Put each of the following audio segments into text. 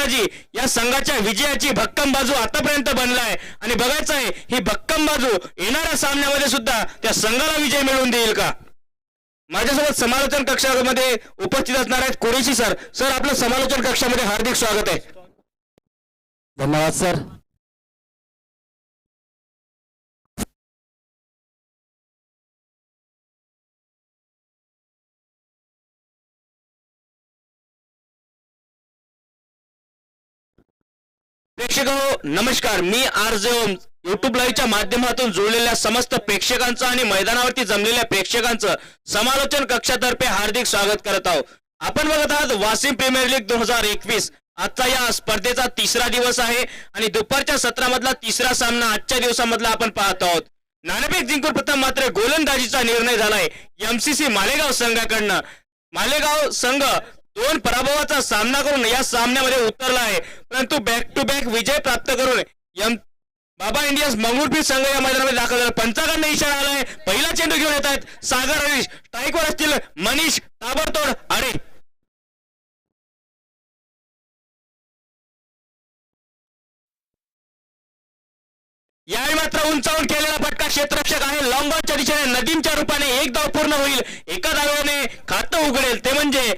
गोलंदाजी या संघाच्या विजयाची भक्कम बाजू आतापर्यंत बनलाय आणि बघायचं आहे ही भक्कम बाजू येणाऱ्या सामन्यामध्ये सुद्धा त्या संघाला विजय मिळवून देईल का। माझ्यासोबत समालोचन कक्षामध्ये उपस्थित असणार आहेत कुरेशी सर। सर आपलं समालोचन कक्षामध्ये हार्दिक स्वागत आहे। धन्यवाद सर। प्रेक्षक नमस्कार, मी आरजे ओम युट्यूब लाईव्हच्या माध्यमातून जोडलेल्या समस्त प्रेक्षकांचं आणि मैदानावरती जमलेल्या प्रेक्षकांचं समालोचन कक्षातर्फे हार्दिक स्वागत करत आहोत। आपण बघत आहात वाशिम प्रीमियर लीग 2021। आजचा या स्पर्धेचा तिसरा दिवस आहे आणि दुपारच्या सत्रामधला तिसरा सामना आजच्या दिवसामधला आपण पाहत आहोत। नाणेफेक जिंकून प्रथम मात्र गोलंदाजीचा निर्णय झालाय एमसीसी मालेगाव संघाकडनं। मालेगाव संघ 2 पराभवाचा सामना करून या सामन्यामध्ये उतरला आहे, परंतु बॅक टू बॅक विजय प्राप्त करून बाबा इंडियन्स मंगळूरपीर संघ या मैदानामध्ये दाखल झाला। पंचांकडनं इशारा आलाय, पहिला चेंडू घेऊन येत आहेत सागर हरीश, स्ट्राईकवर असतील मनीष, ताबडतोड अरे यावेळी मात्र उंचावून केलेला फटका क्षेत्ररक्षक आहे लॉंगॉनच्या दिशेने नदीमच्या रूपाने एक धाव पूर्ण होईल, एका धावेने खातं उघडेल ते म्हणजे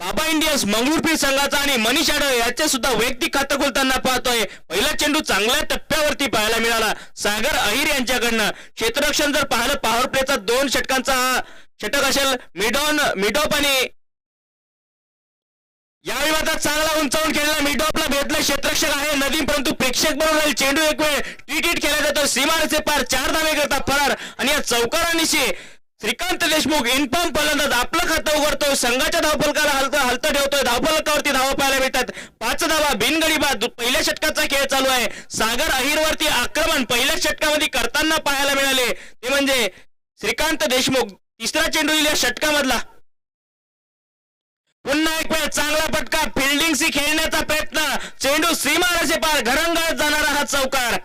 बाबा इंडियन्स मंगळूरपीर संघाचा आणि मनीष आडळ याचे सुद्धा वैयक्तिक खातं खुलताना पाहतोय। पहिला चेंडू चांगल्या टप्प्यावरती पाहायला मिळाला सागर अहिर यांच्याकडनं। क्षेत्ररक्षण जर पाहिलं पॉवर प्लेचा 2 षटकांचा हा षटक असेल मिडॉप आणि यावेळी मात्र चांगला उंचावून खेळला मिडॉपला भेटला क्षेत्ररक्षक आहे नदीम, परंतु प्रेक्षक बरोबर चेंडू एक वेळ टीट केला जातो सीमारेचे पार 4 धावे करता फरार आणि या चौकारांनीशी श्रीकांत देशमुख इनफॉर्म फलंदाज आपलं खातं उघडतोय, संघाच्या धावफलकाला हलतं ठेवतोय, धावफलकावरती धावा पाहायला मिळतात 5 धावा बिनगडी बाद। पहिल्या षटकाचा खेळ चालू आहे, सागर अहिरवरती आक्रमण पहिल्या षटकामध्ये करताना पाहायला मिळाले ते म्हणजे श्रीकांत देशमुख। तिसरा चेंडू या षटकामधला पुन्हा एक वेळ चांगला फटका फिल्डिंगशी खेळण्याचा प्रयत्न, चेंडू सीमारेषे पार घरंगळत जाणारा हा चौकार।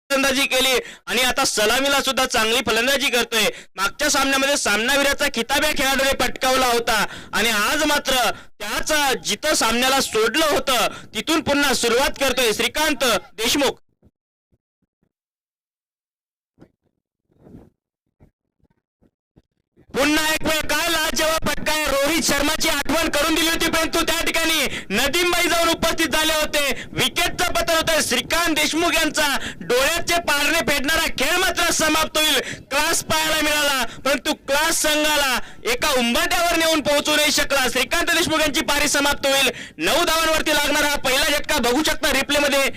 फलंदाजी केली आणि आता सलामीला सुद्धा चांगली फलंदाजी करतोय। मागच्या सामन्यामध्ये सामनावीराचा खिताब या खेळाडूने पटकावला होता आणि आज मात्र त्याच जिथं सामन्याला सोडलं होतं तिथून पुन्हा सुरुवात करतोय श्रीकांत देशमुख। पुन्हा एक वेळ काय लाजवाब फटका, रोहित शर्माची आठवण करून दिली होती, परंतु त्या ठिकाणी नदीमबाई जाऊन उपस्थित झाले होते। विकेटचं पतन होतं श्रीकांत देशमुख यांचा डोळ्याचे पारणे फेडणारा खेळ मात्र समाप्त होईल। क्लास पाहायला मिळाला, परंतु क्लास संघाला एका उंबरठ्यावर नेऊन पोहोचू नाही शकला। श्रीकांत देशमुख यांची पारी समाप्त होईल। 9 धावांवरती लागणारा हा पहिला झटका बघू शकता रिप्ले मध्ये।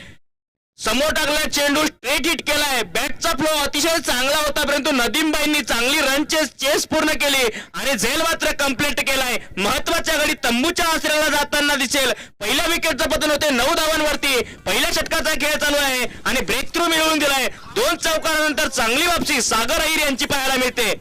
समोर टाकला चेंडू स्ट्रेट हिट केलाय, बॅटचा फ्लो अतिशय चांगला होता, परंतु नदीमबाईंनी चांगली रन चेस पूर्ण केली आणि झेल मात्र कंप्लीट केलाय। महत्वाच्या गडी तंबूच्या आश्रयाला जाताना दिसेल। पहिल्या विकेटचं पतन होते 9 धावांवरती। पहिल्या षटकाचा खेळ चालू आहे आणि ब्रेक थ्रू मिळवून दिलाय। 2 चौकारानंतर चांगली वापसी सागर अहिर यांची पाहायला मिळते।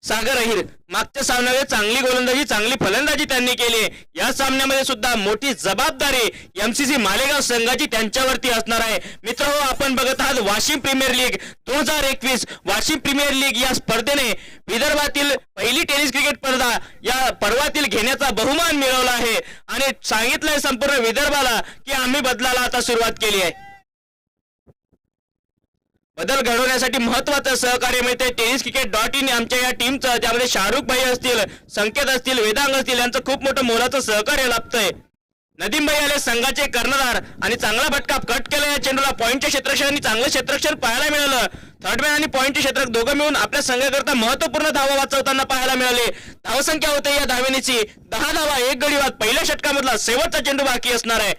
सागर अहिर मागच्या सामन्यामध्ये चांगली गोलंदाजी चांगली फलंदाजी त्यांनी केली, या सामन्यामध्ये सुद्धा मोठी जबाबदारी एमसीसी मालेगाव संघाची त्यांच्यावरती असणार आहे। मित्रहो आपण बघत आहात Washim premier league 2021। Washim premier league या स्पर्धेने विदर्भातील पहिली टेनिस क्रिकेट स्पर्धा या पर्वातील घेण्याचा बहुमान मिळवला आहे आणि सांगितलंय संपूर्ण विदर्भाला की आम्ही बदलाला आता सुरुवात केली आहे। बदल घडवण्यासाठी महत्वाचं सहकार्य मिळते tenniscricket.in आमच्या या टीमचं, त्यामध्ये शाहरुख भाई असतील, संकेत असतील, वेदांग असतील यांचं खूप मोठं मोलाचं सहकार्य लाभतंय। नदीम भाई आले संघाचे कर्णधार आणि चांगला फटका कट केला या चेंडूला। पॉइंटच्या क्षेत्ररक्षकांनी चांगलं क्षेत्ररक्षण पाहायला मिळालं। थर्डमॅन आणि पॉइंटचे क्षेत्ररक्षक दोघं मिळून आपल्या संघाकरता महत्वपूर्ण धावा वाचवताना पाहायला मिळाले। धावसंख्या होते या धावेनीची 10 धावा 1 गडी बाद। पहिल्या षटकामधला शेवटचा चेंडू बाकी असणार आहे।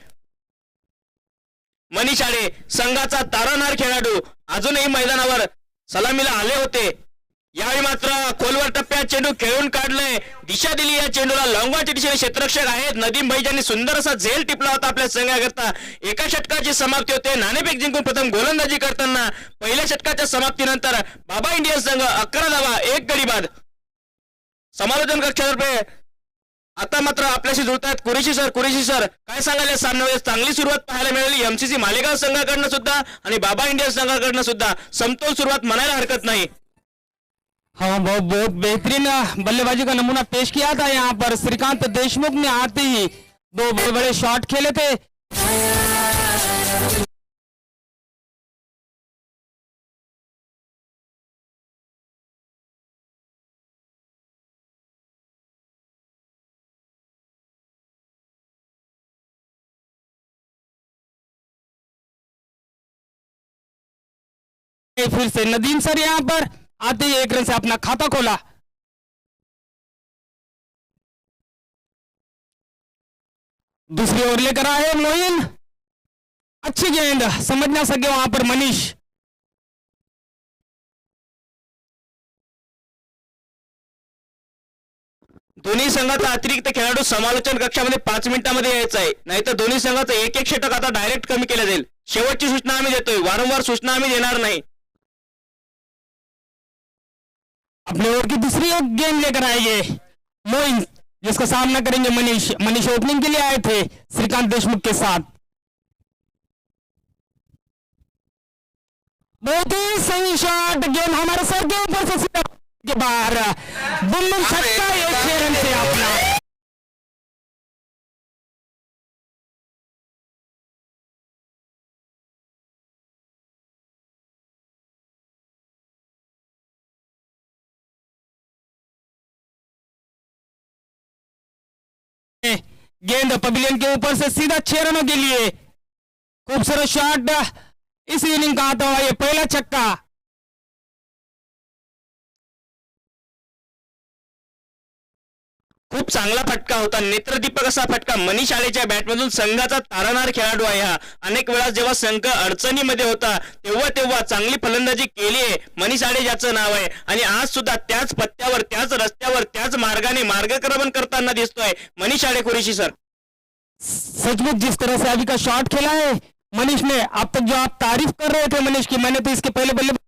मनीष आडे संघाचा तारणहार खेळाडू अजूनही मैदानावर सलामीला आले होते। यावेळी मात्र खोलवर टप्प्यात चेंडू खेळून काढले, दिशा दिली या चेंडूला। लॉंगॉनच्या दिशेने क्षेत्ररक्षक आहेत नदीम भाई ज्यांनी सुंदर असा झेल टिपला होता आपल्या संघाकरता। एका षटकाची समाप्ती होते। नाणेफेक जिंकून प्रथम गोलंदाजी करताना पहिल्या षटकाच्या समाप्तीनंतर बाबा इंडियन्स संघ 11 धावा 1 गडी बाद। समालोचन कक्षातर्फे आता मात्र आपल्याशी जुळत आहेत कुरेशी सर काय सांगाल या सामन्यामध्ये चांगली सुरुवात पाहायला मिळाली एमसीसी मालेगाव संघाकडनं सुद्धा आणि बाबा इंडिया संघाकडनं सुद्धा समतोल सुरुवात म्हणायला हरकत नाही. हाँ बहुत बेहतरीन बल्लेबाजी का नमूना पेश किया था यहाँ पर श्रीकांत देशमुख ने आते ही दो बड़े बड़े शॉट खेले थे. फिर से नदीम सर यहाँ पर आते ही एक रन से अपना खाता खोला. दूसरी ओर लेकर आए मोइन. अच्छी गेंद समझ ना सके वहां पर मनीष. दोन्ही संघाचा अतिरिक्त खेळाडू समालोचन कक्षामध्ये 5 मिनिटांमध्ये यायचा आहे नाहीतर दोन्ही संघाचं एक एक षटक आता डायरेक्ट कमी केलं जाईल. शेवटची सूचना आम्ही देतोय वारंवार सूचना आम्ही देणार नाही. अपने ओर की दूसरी गेंद लेकर आएंगे मोइन जिसका सामना करेंगे मनीष ओपनिंग के लिए आए थे श्रीकांत देशमुख के साथ. बहुत ही सही शॉट गेंद हमारे सर के ऊपर से सीधा के बाहर बुल्लू छक्का 1 रन से अपना. गेंद पवेलियन के ऊपर से सीधा 6 रनों के लिए. खूबसूरत शॉट इस इनिंग का आता हुआ ये पहला छक्का. खूप चांगला फटका होता नेत्रदीपक असा फटका. मनीष आळेच्या बॅटमधून संघाचा तारणारा खेळाडू आहे हा. अनेक वेळा जेव्हा संघ अडचणीमध्ये होता तेव्हा चांगली फलंदाजी केली आहे मनीष आळे ज्याचं नाव आहे आणि आज सुद्धा त्याच पत्त्यावर त्याच रस्त्यावर त्याच मार्गाने मार्गक्रमण करताना दिसतोय मनीष आळे. कुरेशी सर सचमुच जिस तरह से अभी का शॉट खेला है मनीष ने, अब तक जो आप तारीफ कर रहे थे मनीष की, मैंने तो इसके पहले बल्ले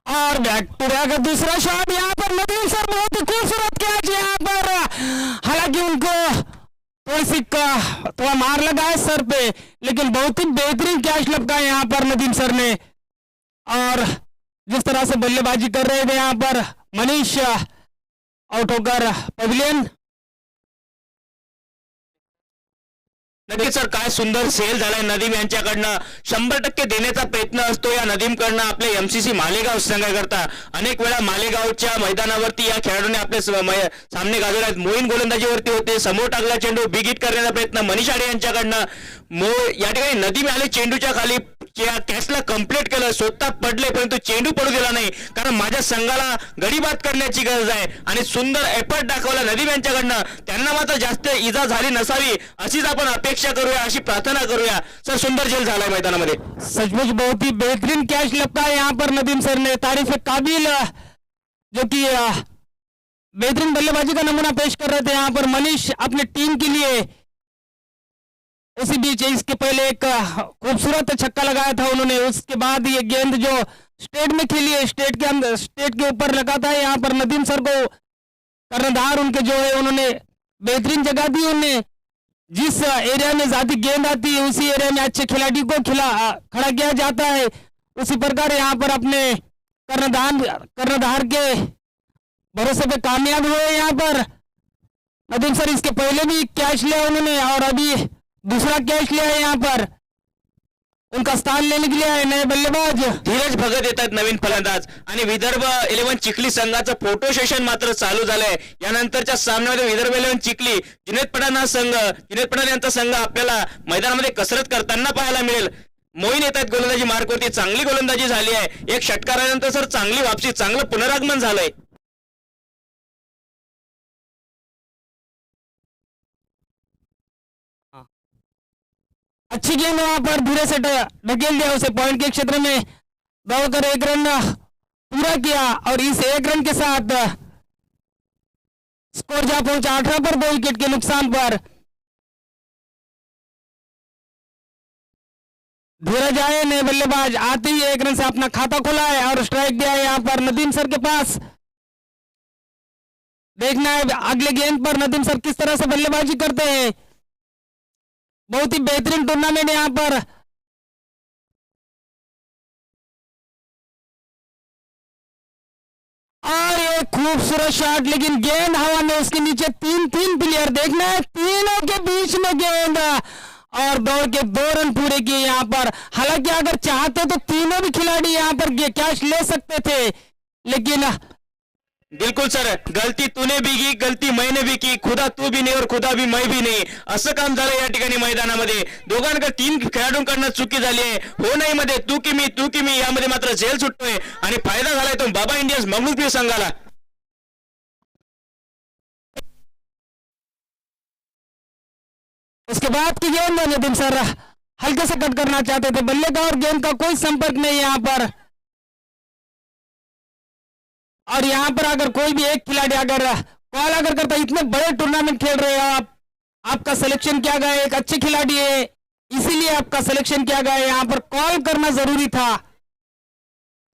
और बैक टू बैक दूसरा शॉट यहाँ पर नदीम सर बहुत ही खूबसूरत कैच यहाँ पर. हालांकि उनको थोड़ी सी थोड़ा मार लगा है सर पे लेकिन बहुत ही बेहतरीन कैच लपका है यहाँ पर नदीम सर ने. और जिस तरह से बल्लेबाजी कर रहे थे यहाँ पर मनीष आउट होकर पवेलियन. नक्कीच सर काय सुंदर सेल झालाय नदीम यांच्याकडनं. 100% देण्याचा प्रयत्न असतो या नदीमकडनं आपल्या एमसीसी मालेगाव संघाकरता. अनेक वेळा मालेगावच्या मैदानावरती या खेळाडूने आपले सामने गाजवले आहेत. मोईन गोलंदाजीवरती होते, समोर टाकला चेंडू, बिग हिट करण्याचा प्रयत्न मनीष आळे यांच्याकडनं. या ठिकाणी नदीम आले चेंडूच्या खाली कॅचला कंप्लीट केलं, स्वतः पडले परंतु चेंडू पडू दिला नाही कारण माझ्या संघाला गडीबाद करण्याची गरज आहे आणि सुंदर एफर्ट दाखवला नदीम यांच्याकडनं. त्यांना मात्र जास्त इजा झाली नसावी अशीच आपण अपेक्षा करूया, अशी प्रार्थना करूया. सर सुंदर झेल झालाय मैदानामध्ये. सचमुच बहुत ही बेहतरीन कैच लपका है यहाँ पर नदीम सर ने. तारीफ काबिल जो कि बेहतरीन बल्लेबाजी का नमूना पेश कर रहे थे यहाँ पर मनीष अपने टीम के लिए. उसी बीच इसके पहले एक खूबसूरत छक्का लगाया था उन्होंने. उसके बाद ये गेंद जो स्टेट में खेली है, स्टेट के ऊपर लगा था यहाँ पर नदीम सर को कर्णधार उनके जो है उन्होंने बेहतरीन जगह दी. उन्होंने जिस एरिया में ज्यादा गेंद आती है उसी एरिया में अच्छे खिलाड़ी को खड़ा किया जाता है. उसी प्रकार यहाँ पर अपने कर्णधार के भरोसे पे कामयाब हुए यहाँ पर नदीम सर. इसके पहले भी कैच लिया उन्होंने और अभी दूसरा कैच लिया है यहाँ पर. उनका स्थान लेने के लिए आहे नए बल्लेबाज धीरज भगत येतात नवीन फलंदाज. आणि विदर्भ 11 चिखली संघाचं फोटो सेशन मात्र चालू झालंय. यानंतरच्या सामन्यामध्ये विदर्भ 11 चिखली जुनेद पठाण यांचा संघ आपल्याला मैदानामध्ये कसरत करताना पाहायला मिळेल. मोईन येत आहेत गोलंदाजी मार्कवरती. चांगली गोलंदाजी झाली आहे. एक षटकारानंतर सर चांगली वापसी, चांगलं पुनरागमन झालंय. अच्छी गेंद वहां पर धीरे से ढकेल दिया उसे पॉइंट के क्षेत्र में दौड़कर 1 रन पूरा किया और इस 1 रन के साथ स्कोर जा पहुंचा 18 पर 2 विकेट के नुकसान पर. धीरज आए नए बल्लेबाज आते ही एक रन से अपना खाता खुला है और स्ट्राइक दिया है यहाँ पर नदीम सर के पास। देखना है अगले गेंद पर नदीम सर किस तरह से बल्लेबाजी करते हैं। बहुत ही बेहतरीन टूर्नामेंट यहाँ पर। और एक खूबसूरत शॉट, लेकिन गेंद हवा में, उसके नीचे तीन प्लेयर। देखना है तीनों के बीच में गेंद और दौड़ के 2 रन पूरे किए यहाँ पर। हालांकि अगर चाहते तो तीनों भी खिलाड़ी यहाँ पर कैच ले सकते थे, लेकिन बिल्कुल सर, गलती तूने भी की, गलती मैंने भी की, खुदा तू भी नाही और खुदा भी मैं भी नाही, असं काम झालं या ठिकाणी मैदानामध्ये। दोघांकडे 3 खेळाडूंकडनं चुकी झाली आहे। हो नाही मध्ये तू की मी यामध्ये मात्र झेल सुटतोय आणि फायदा झालाय तो बाबा इंडियन्स मंगळूर संघाला। उसके बाद की गेंद नदीम सर हल्के से कट करना चाहते थे, बल्ले का और गेंद का कोई संपर्क नहीं यहाँ पर। और यहाँ पर अगर कोई भी एक खिलाड़ी अगर कॉल अगर करता, इतने बड़े टूर्नामेंट खेल रहे हो आप, आपका सिलेक्शन किया गया, एक अच्छे खिलाड़ी है इसीलिए आपका सिलेक्शन किया गया, यहाँ पर कॉल करना जरूरी था।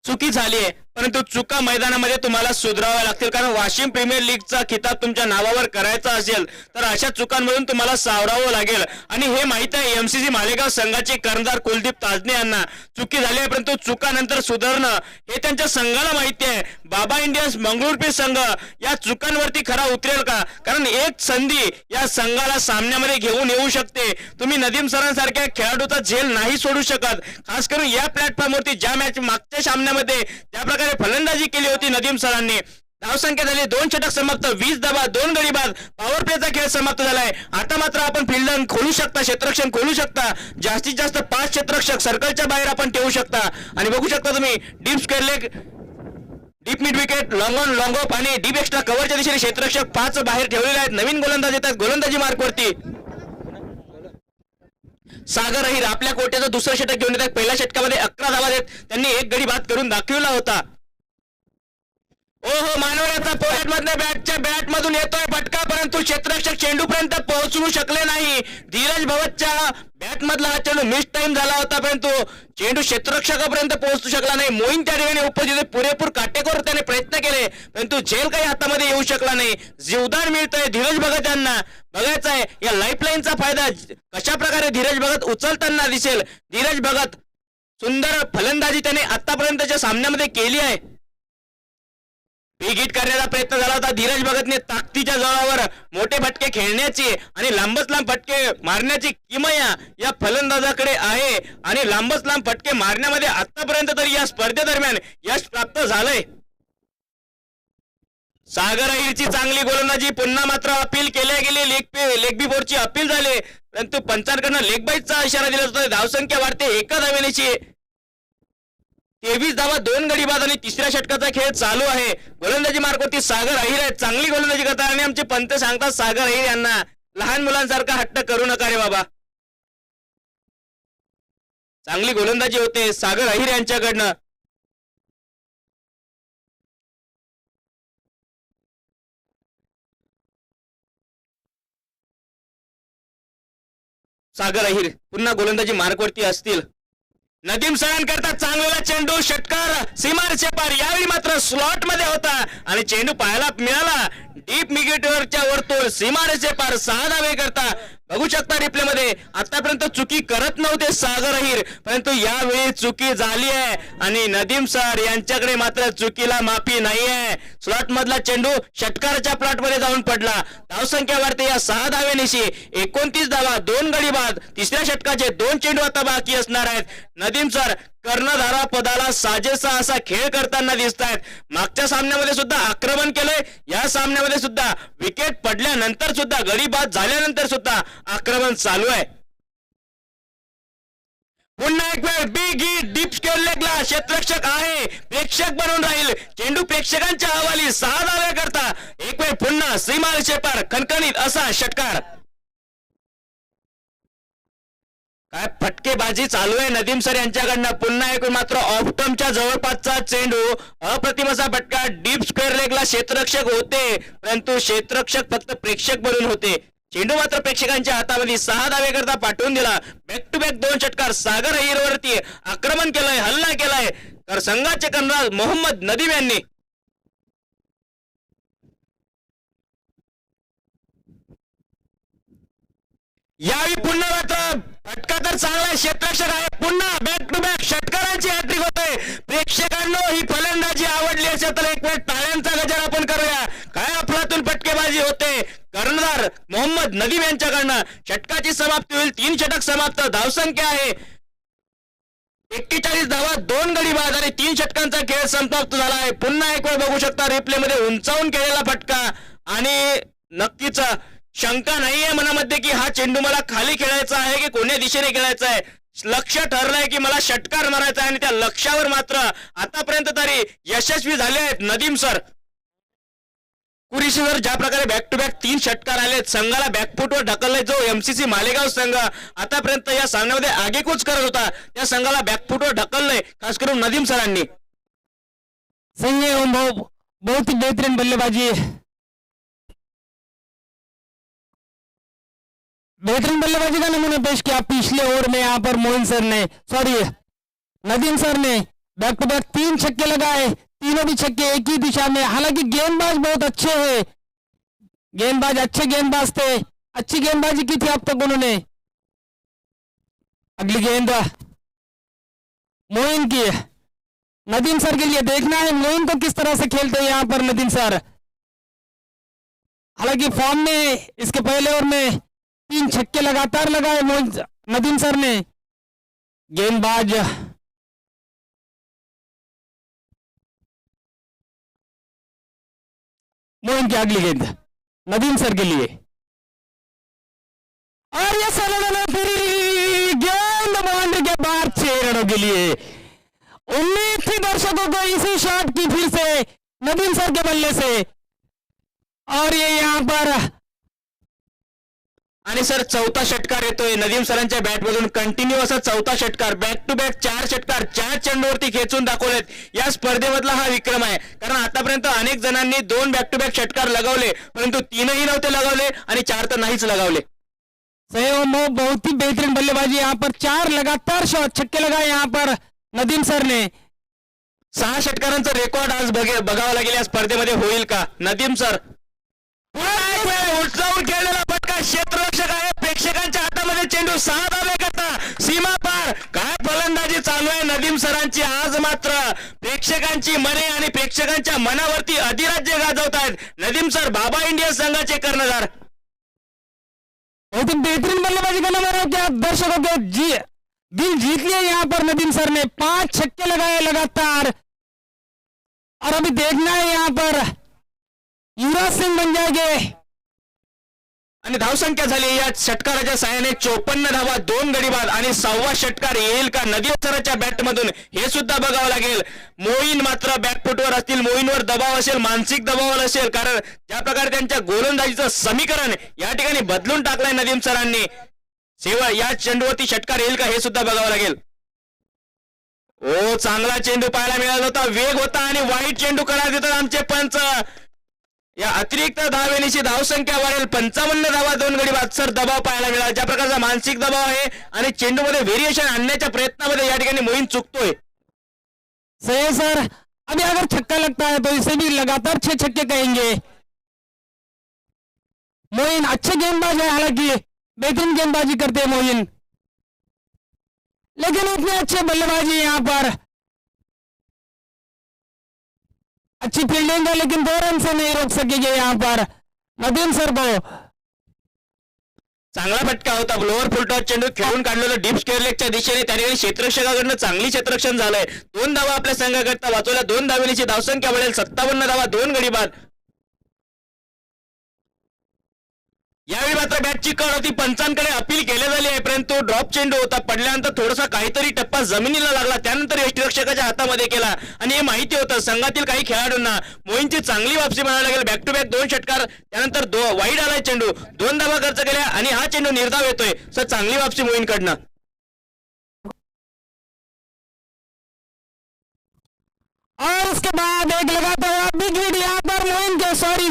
चुकी झाली आहे, परंतु चुका मैदानामध्ये तुम्हाला सुधाराव्या लागतील, कारण वाशिम प्रीमियर लीगचा खिताब तुमच्या नावावर करायचा असेल तर अशा चुकांमधून तुम्हाला सावरावं लागेल। आणि हे माहित आहे एमसीसी मालेगाव संघाचे कर्णधार कुलदीप ताजने यांना चुकी झाली आहे, परंतु चुकानंतर सुधारणं हे त्यांच्या संघाला माहिती आहे। बाबा इंडियन्स मंगळूर संघ या चुकांवरती खरा उतरेल का? कारण एक संधी या संघाला सामन्यामध्ये घेऊन येऊ शकते। तुम्ही नदीम सरांसारख्या खेळाडूचा झेल नाही सोडू शकत, खास करून या प्लॅटफॉर्मवरती ज्या मॅच मागच्या सामन्यामध्ये त्या प्रकारे फलंदाजी केली होती नदीम सरांनी। धावसंख्या झाली 2 षटक समाप्त, 20 धावा, 2 गडी बाद, पॉवर प्लेचा खेळ समाप्त झालाय। आता मात्र आपण फील्ड खोलू शकता, क्षेत्ररक्षण खोलू शकता, जास्तीत जास्त 5 क्षेत्ररक्षक सर्कलच्या बाहेर आपण ठेवू शकता। आणि बघू शकता तुम्ही deep square leg, deep mid wicket, long on long of आणि डीप एक्स्ट्रा कव्हरच्या दिशेने क्षेत्ररक्षक 5 बाहेर ठेवलेले आहेत। नवीन गोलंदाज येतात गोलंदाजी मार्कवरती। सागर अहिर आपल्या कोट्याचं दुसरं षटक घेऊन येतात। पहिल्या षटकामध्ये 11 धावा देत त्यांनी 1 गडी बाद करून दाखवला होता। ओहो, मानवऱ्याचा पोरॅट मधल्या बॅट मधून येतोय फटका, परंतु क्षेत्ररक्षक चेंडूपर्यंत पोहोचू शकले नाही। धीरज भगतच्या बॅट मधला हा चेंडू मिस टाइम झाला होता, परंतु चेंडू क्षेत्ररक्षकापर्यंत पोहोचू शकला नाही। मोहीन त्या ठिकाणी उपस्थित पुरेपूर काटेकोर त्याने प्रयत्न केले, परंतु झेल काही हातामध्ये येऊ शकला नाही। जीवदान मिळतंय धीरज भगत यांना। बघायचं आहे या लाईफलाईनचा फायदा कशा प्रकारे धीरज भगत उचलताना दिसेल। धीरज भगत सुंदर फलंदाजी त्याने आतापर्यंतच्या सामन्यामध्ये केली आहे। बिग हिट करण्याचा प्रयत्न झाला होता धीरज भगतने। ताकदीच्या जोरावर मोठे फटके खेळण्याची आणि लांबच लांब फटके मारण्याची किमया या फलंदाजाकडे आहे आणि लांबच लांब फटके मारण्यामध्ये आतापर्यंत तरी या स्पर्धेदरम्यान यश प्राप्त झालंय। सागर अहिरची चांगली गोलंदाजी, पुन्हा मात्र अपील केल्या गेली, लेग बी बोर्डची अपील झाली, परंतु पंचांकडनं लेग बाईटचा इशारा दिला होता। धावसंख्या वाढते 1 धावेची, 23 धावा, 2 गडी बाद आणि तिसऱ्या षटकाचा खेळ चालू आहे। गोलंदाजी मार्कवरती सागर अहिर आहे, चांगली गोलंदाजी करतात आणि आमचे पंत सांगतात सागर अहिर यांना लहान मुलांसारखा हट्ट करू नका रे बाबा। चांगली गोलंदाजी होते सागर अहिर यांच्याकडनं। सागर अहिर पुन्हा गोलंदाजी मार्कवरती असतील। नदीम सरांकरता चांगलेला चेंडू, षटकार सीमारेषे पार, यावेळी मात्र स्लॉट मध्ये होता आणि चेंडू पाहायला मिळाला डीप मिगेटवरच्या वरतून सीमारेषे पार 6 धावे करता। बघू शकता रिप्ले मध्ये आतापर्यंत चुकी करत नव्हते सागर अहिर, परंतु यावेळी चुकी झाली आहे आणि नदीम सर यांच्याकडे मात्र चुकीला माफी नाही आहे। स्लॉट मधला चेंडू षटकाराच्या प्लॉट मध्ये जाऊन पडला। धावसंख्या वाढते या 6 धावेनिशी, 29 धावा, 2 गडी बाद, तिसऱ्या षटकाचे 2 चेंडू आता बाकी असणार आहेत। नदीम सर कर्णधारा पदाला साजेसा असा खेळ करताना दिसत आहेत। मागच्या सामन्यामध्ये सुद्धा आक्रमण केलंय, या सामन्यामध्ये सुद्धा विकेट पडल्यानंतर सुद्धा गडी बाद झाल्यानंतर सुद्धा आक्रमण चालू आहे। पुन्हा एक वेळ बिग हिट, डीप स्क्वेअर लेगला क्षेत्ररक्षक आहे, प्रेक्षक बनून राहील, चेंडू प्रेक्षकांच्या हवाली 6 धावे करता। एक वेळ पुन्हा सीमारेषे पार खणखणीत असा षटकार। काय फटकेबाजी चालू आहे नदीम सर यांच्याकडनं। पुन्हा एक मात्र ऑफ टर्मच्या जवळपासचा चेंडू, अप्रतिम असा फटका, डीप स्क्वेअर लेगला क्षेत्ररक्षक होते, परंतु क्षेत्ररक्षक फक्त प्रेक्षक बनून होते, चेंडू मात्र प्रेक्षकांच्या हातामध्ये 6 धावे करता पाठवून दिला. बॅक टू बॅक 2 षटकार सागर अय्यरवरती आक्रमण केलंय, हल्ला केलाय तर संघाचे कर्णधार मोहम्मद नदीम यांनी. यावेळी पुन्हा मात्र फटका तर चांगला क्षेत्ररक्षक आहे. पुन्हा बॅक टू बॅक षटकारांची हॅट्रिक होते. प्रेक्षकांनो ही फलंदाजी आवडली असेल तर एक वेळ टाळ्यांचा गजर आपण करूया. काय अफलातून फटकेबाजी होते कर्णधार मोहम्मद नदीम यांच्याकडनं. षटकाची समाप्ती होईल. 3 षटक समाप्त. धावसंख्या आहे 41 धावा, 2 गडी बाद आणि 3 षटकांचा खेळ समाप्त झाला आहे. पुन्हा एक वेळ बघू शकता रिप्ले मध्ये उंचावून केलेला फटका आणि नक्कीच शंका नाहीये मनामध्ये की हा चेंडू मला खाली खेळायचा आहे की कोण्या दिशेने खेळायचा आहे. लक्ष ठरलंय की मला षटकार मारायचा आहे आणि त्या लक्ष्यावर मात्र आतापर्यंत तरी यशस्वी झाले आहेत नदीम सर. पुरीशी जर ज्या प्रकारे बॅक टू बॅक 3 षटकार आलेत, संघाला बॅकफुटवर ढकलले. जो एमसीसी मालेगाव संघ आतापर्यंत या सामन्यामध्ये आगेकूच करत होता त्या संघाला बॅकफुटवर ढकललंय खास करून नदीम सरांनी. सही है बहुत ही बेहतरीन बल्लेबाजी, बेहतरीन बल्लेबाजी का नमूना पेश किया पिछले ओवर में यहाँ पर मोइन सर ने, सॉरी नदीम सर ने बैक टू बैक 3 छक्के लगाए. तीनों भी छक्के एक ही दिशा में. हालांकि गेंदबाज बहुत अच्छे हैं, गेंदबाज अच्छे गेंदबाज थे, अच्छी गेंदबाजी की थी अब तक उन्होंने. अगली गेंद मोइन की नदीम सर के लिए. देखना है मोइन को किस तरह से खेलते हैं यहाँ पर नदीम सर. हालांकि फॉर्म में इसके पहले ओवर में 3 छक्के लगातार लगाए नदीम सर ने. गेंदबाज मोइन की अगली गेंद नदीम सर के लिए और ये फिर गेंद बाउंड्री के बाहर 6 रनों के लिए. उम्मीद थी दर्शकों को इसी शॉट की फिर से नदीम सर के बल्ले से और ये यहाँ पर आणि सर चौथा षटकार येतोय नदीम सरांच्या बॅटमधून. कंटिन्यू असा चौथा षटकार, बॅक टू बॅक 4 षटकार 4 चेंडूवरती खेचून दाखवलेत. या स्पर्धेमधला हा विक्रम आहे. कारण आतापर्यंत अनेक जणांनी 2 बॅक टू बॅक षटकार लगावले परंतु 3ही नव्हते लगावले आणि 4 तर नाहीच लगावले. बहुत ही बेहतरीन बल्लेबाजी. यहाँ पर 4 लगातार छक्के लगाए यहाँ पर नदीम सर ने. 6 षटकारांचं रेकॉर्ड आज बघावं लागेल या स्पर्धेमध्ये होईल का. नदीम सर उठजाऊन खेळलेला फटका, क्षेत्ररक्षक आहे. प्रेक्षकांच्या हातामध्ये चेंडू 6 धावे करता सीमा पार. काय फलंदाजी चालू आहे नदीम सरांची. आज मात्र प्रेक्षकांची मने आणि प्रेक्षकांच्या मनावरती अधिराज्य गाजवत आहेत नदीम सर, बाबा इंडिया संघाचे कर्णधार. बहुत ही बेहतरीन बल्लेबाजी का नंबर है. क्या दर्शकों के दिल जीत लिए यहाँ पर नदीम सर ने. 5 छक्के लगाए लगातार और अभी देखना है यहाँ पर युवराज सिंह बन जाएंगे. आणि धावसंख्या झाली या षटकाराच्या साहाय्याने 54 धावा, 2 गडी बाद आणि 6वा षटकार येईल का नदीम सरांच्या बॅटमधून हे सुद्धा बघावं लागेल. मोईन मात्र बॅकफुटवर असतील. मोईनवर दबाव असेल, मानसिक दबाव असेल. कारण ज्या प्रकारे त्यांच्या गोलंदाजीचं समीकरण या ठिकाणी बदलून टाकलंय नदीम सरांनी. सेवा या चेंडूवरती षटकार येईल का हे सुद्धा बघावं लागेल. ओ चांगला चेंडू पाहायला मिळाला होता, वेग होता आणि वाईट चेंडू करण्यात येतात आमचे पंच. या अतिरिक्त धावेनीची धावसंख्या वाढेल. 55 धावा, 2 गडी बाद. सर दबाव पाहायला मिळाला. ज्या प्रकारचा मानसिक दबाव आहे आणि चेंडूमध्ये व्हेरिएशन आणण्याच्या प्रयत्नामध्ये या ठिकाणी मोहीन चुकतोय. सही सर. अभी अगर छक्का लगता है तो इसे भी लगातार 6 छक्के कहेंगे. मोइन अच्छे गेंदबाज है, हालांकि बेहतरीन गेंदबाजी करते हैं मोइन, लेकिन उतने अच्छे बल्लेबाजी यहाँ पर. अच्छी फील्डिंग है लेकिन 2 रन से नहीं रोक सकेंगे यहाँ पर नदीम सर को. चांगला फटका होता. लोअर फुल टॉस चेंडू खेळून काढलेलं डीप स्क्वेअर लेगच्या दिशेने त्या ठिकाणी क्षेत्ररक्षकाकडनं चांगली क्षेत्ररक्षण झालंय. 2 धावा आपल्या संघाकरता वाचवल्या. 2 धावेनीची धावसंख्या वाढेल. 57 धावा, 2 गडी बाद. यावेळी मात्र बॅटची कड होती. पंचांकडे अपील केले झाली आहे परंतु ड्रॉप चेंडू होता. पडल्यानंतर थोडासा काहीतरी टप्पा जमिनीला लागला. त्यानंतर यष्टिरक्षकाच्या हातामध्ये केला आणि हे माहिती होतं संघातील काही खेळाडूंना. मोहीनची चांगली वापसी म्हणायला लागेल. बॅक टू बॅक 2 षटकार, त्यानंतर वाईड आलाय चेंडू. 2 धावा खर्च केल्या आणि हा चेंडू निर्धाव येतोय. सर चांगली वापसी मोहीनकडनं. और उसके बाद एक लगाता हुआ बिग हिट यहाँ पर मोइन के, सॉरी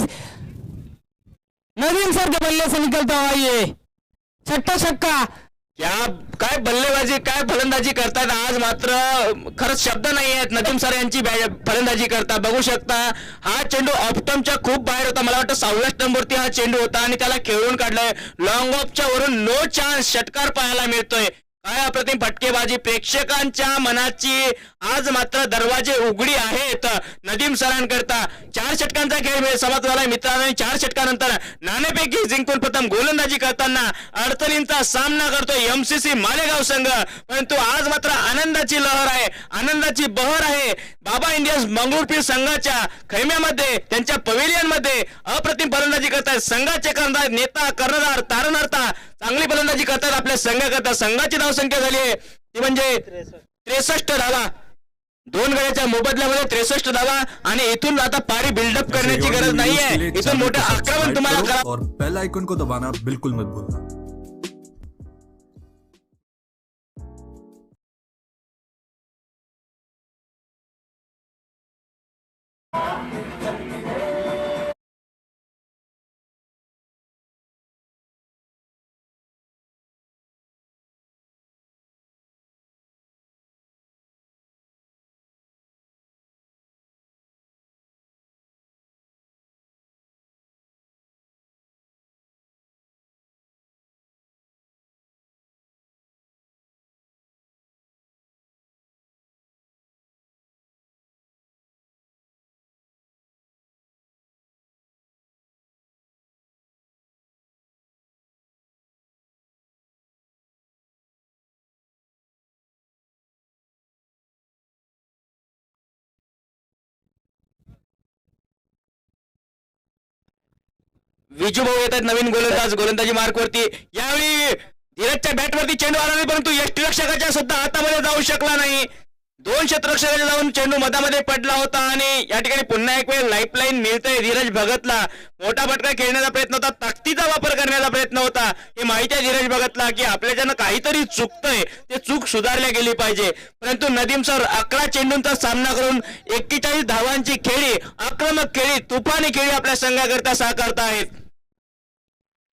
नदीम सर के बल्ले से निकलता हुआ ये छठा छक्का। काय बल्लेबाजी काय फलंदाजी करतात आज, मात्र खरंच शब्द नाही आहेत नदीम सर यांची फलंदाजी करता. बघू शकता हा चेंडू ऑप्टमच्या खूप बाहेर होता, मला वाटतं 6व्या स्टंपवरती हा चेंडू होता आणि त्याला खेळून काढलाय. लॉंग ऑफच्या वरून नो चान्स षटकार पाहायला मिळतोय. काय अप्रतिम फटकेबाजी, प्रेक्षकांच्या मनाची आज मात्र दरवाजे उघडी आहेत नदीम सरांकरता. 4 षटकांचा खेळ समाप्त झालाय मित्रांनो. 4 षटकानंतर नाणेफेक जिंकून प्रथम गोलंदाजी करताना अडचणींचा सामना करतोय एमसीसी मालेगाव संघ. परंतु आज मात्र आनंदाची लहर आहे, आनंदाची बहर आहे. बाबा इंडियन्स मंगळूरपीर संघाच्या खैम्यामध्ये, त्यांच्या पवेलियन मध्ये अप्रतिम फलंदाजी करतायत संघाचे कर्णधार, नेता, कर्णधार, तारणहर्ता चांगली फलंदाजी करतात आपल्या संघाकरता. संघाची धावसंख्या झाली आहे ती म्हणजे 63 धावा. 2 गड्याच्या मोबदल्यामध्ये 63 धावा आणि इथून आता पारी बिल्डअप करण्याची गरज नाहीये. इथून मोठं आक्रमण तुम्हाला करा. और बेल आइकन को दबाना बिल्कुल मत भूलना. विजू भाऊ येतात नवीन गोलंदाज, गोलंदाजी मार्कवरती. यावेळी धीरजच्या बॅटवरती चेंडू आला नाही, परंतु यष्टिरक्षकाच्या सुद्धा हातामध्ये जाऊ शकला नाही. 2 क्षेत्ररक्षकाच्या जाऊन चेंडू मधामध्ये पडला होता आणि या ठिकाणी पुन्हा एक वेळ लाईफलाईन मिळतंय धीरज भगतला. मोठा फटका खेळण्याचा प्रयत्न होता, ताकदीचा वापर करण्याचा प्रयत्न होता. हे माहिती आहे धीरज भगतला की आपल्याच्यानं काहीतरी चुकतंय, ते चूक सुधारल्या गेली पाहिजे. परंतु नदीम सर 11 चेंडूंचा सामना करून 41 धावांची खेळी, आक्रमक खेळी, तुफानी खेळी आपल्या संघाकरता साकारत आहेत.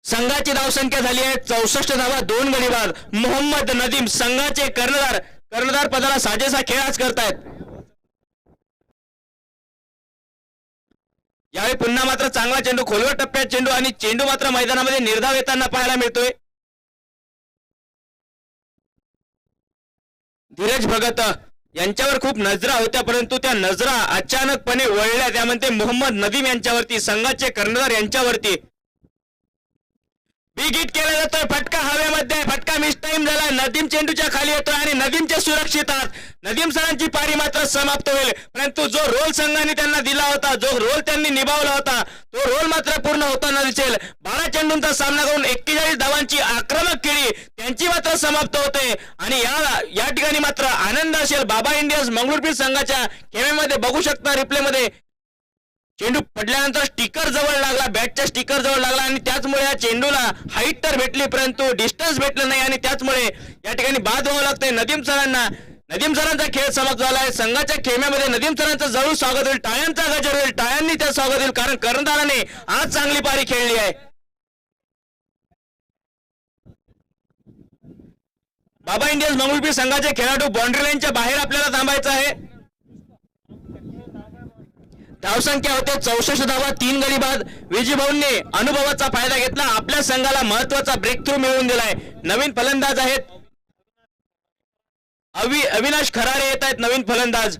संघाची धावसंख्या झाली आहे 64 धावा, 2 गडी बाद. मोहम्मद नदीम संघाचे कर्णधार पदाला साजेसा खेळ आज करतायत. यावेळी पुन्हा मात्र चांगला चेंडू, खोलवर टप्प्यात चेंडू आणि चेंडू मात्र मैदानामध्ये निर्धाव येताना पाहायला मिळतोय. धीरज भगत यांच्यावर खूप नजरा होत्या, परंतु त्या नजरा अचानकपणे वळल्या. त्यामध्ये मोहम्मद नदीम यांच्यावरती, संघाचे कर्णधार यांच्यावरती. बिग हिट केला जातोय, फटका हवेमध्ये, फटका मिस टाइम झाला. नदीम चेंडूच्या खाली येतोय आणि नदीमच्या सुरक्षित हात. नदीम सरांची पारी मात्र समाप्त होईल, परंतु जो रोल संघाने त्यांना दिला होता, जो रोल त्यांनी निभावला होता, तो रोल मात्र पूर्ण होताना दिसेल. 12 चेंडूंचा सामना करून 41 धावांची आक्रमक खेळी त्यांची मात्र समाप्त होते आणि या ठिकाणी मात्र आनंद असेल बाबा इंडियन्स मंगळूरपीर संघाच्या खेळामध्ये. बघू शकता रिप्लेमध्ये चेंडू पडल्यानंतर स्टिकर जवळ लागला, बॅटच्या स्टिकर जवळ लागला आणि त्याचमुळे या चेंडूला हाईट तर भेटली परंतु डिस्टन्स भेटलं नाही आणि त्याचमुळे या ठिकाणी बाद व्हावं लागतंय नदीम सरांना. नदीम सरांचा खेळ समाप्त झाला आहे. संघाच्या खेळण्यामध्ये नदीम सरांचं जरूर स्वागत होईल, टाळ्यांचा गजर होईल, टाळ्यांनी त्या स्वागत होईल, कारण कर्णधाराने आज चांगली पारी खेळली आहे. बाबा इंडियन्स मंगळूरपीर संघाचे खेळाडू बाउंड्री लाईनच्या बाहेर आपल्याला थांबायचं आहे. धावसंख्या होते 64 धावा, 3 गडी बाद. विजयभाऊंनी अनुभवाचा फायदा घेतला, आपल्या संघाला महत्वाचा ब्रेक थ्रू मिळवून दिलाय. नवीन फलंदाज आहेत अविनाश खरारे येत आहेत, नवीन फलंदाज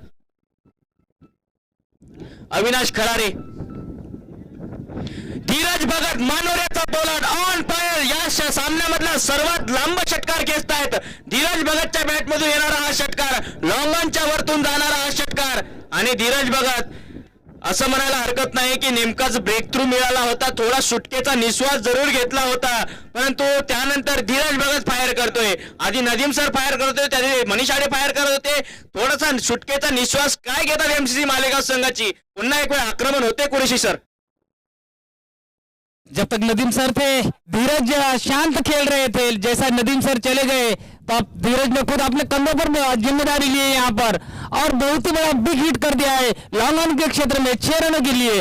अविनाश खरारे. धीरज भगत मानोऱ्याचा बॉलर ऑन फायर, या सामन्यामधला सर्वात लांब षटकार खेचतायत. धीरज भगतच्या बॅटमधून येणारा हा षटकार, लॉंग ऑनच्या वरतून जाणारा हा षटकार आणि धीरज भगत असं म्हणायला हरकत नाही की नेमकाच ब्रेक थ्रू मिळाला होता. थोडा सुटकेचा निश्वास जरूर घेतला होता, परंतु त्यानंतर धीरज भगत फायर करतोय. आधी नदीम सर फायर करत होते, त्याने मनीष आडे फायर करत होते. थोडासा सुटकेचा निश्वास काय घेतात एमसीसी मालेगाव संघाची. पुन्हा एक वेळ आक्रमण होते कुरेशी सर. जब तक नदीम सर थे धीरज शांत खेल रहे थे, जैसा नदीम सर चले गए तो अब धीरज ने खुद अपने कंधों पर जिम्मेदारी ली है यहाँ पर और बहुत ही बड़ा बिग हिट कर दिया है लॉन्ग ऑन के क्षेत्र में 6 रनों के लिए.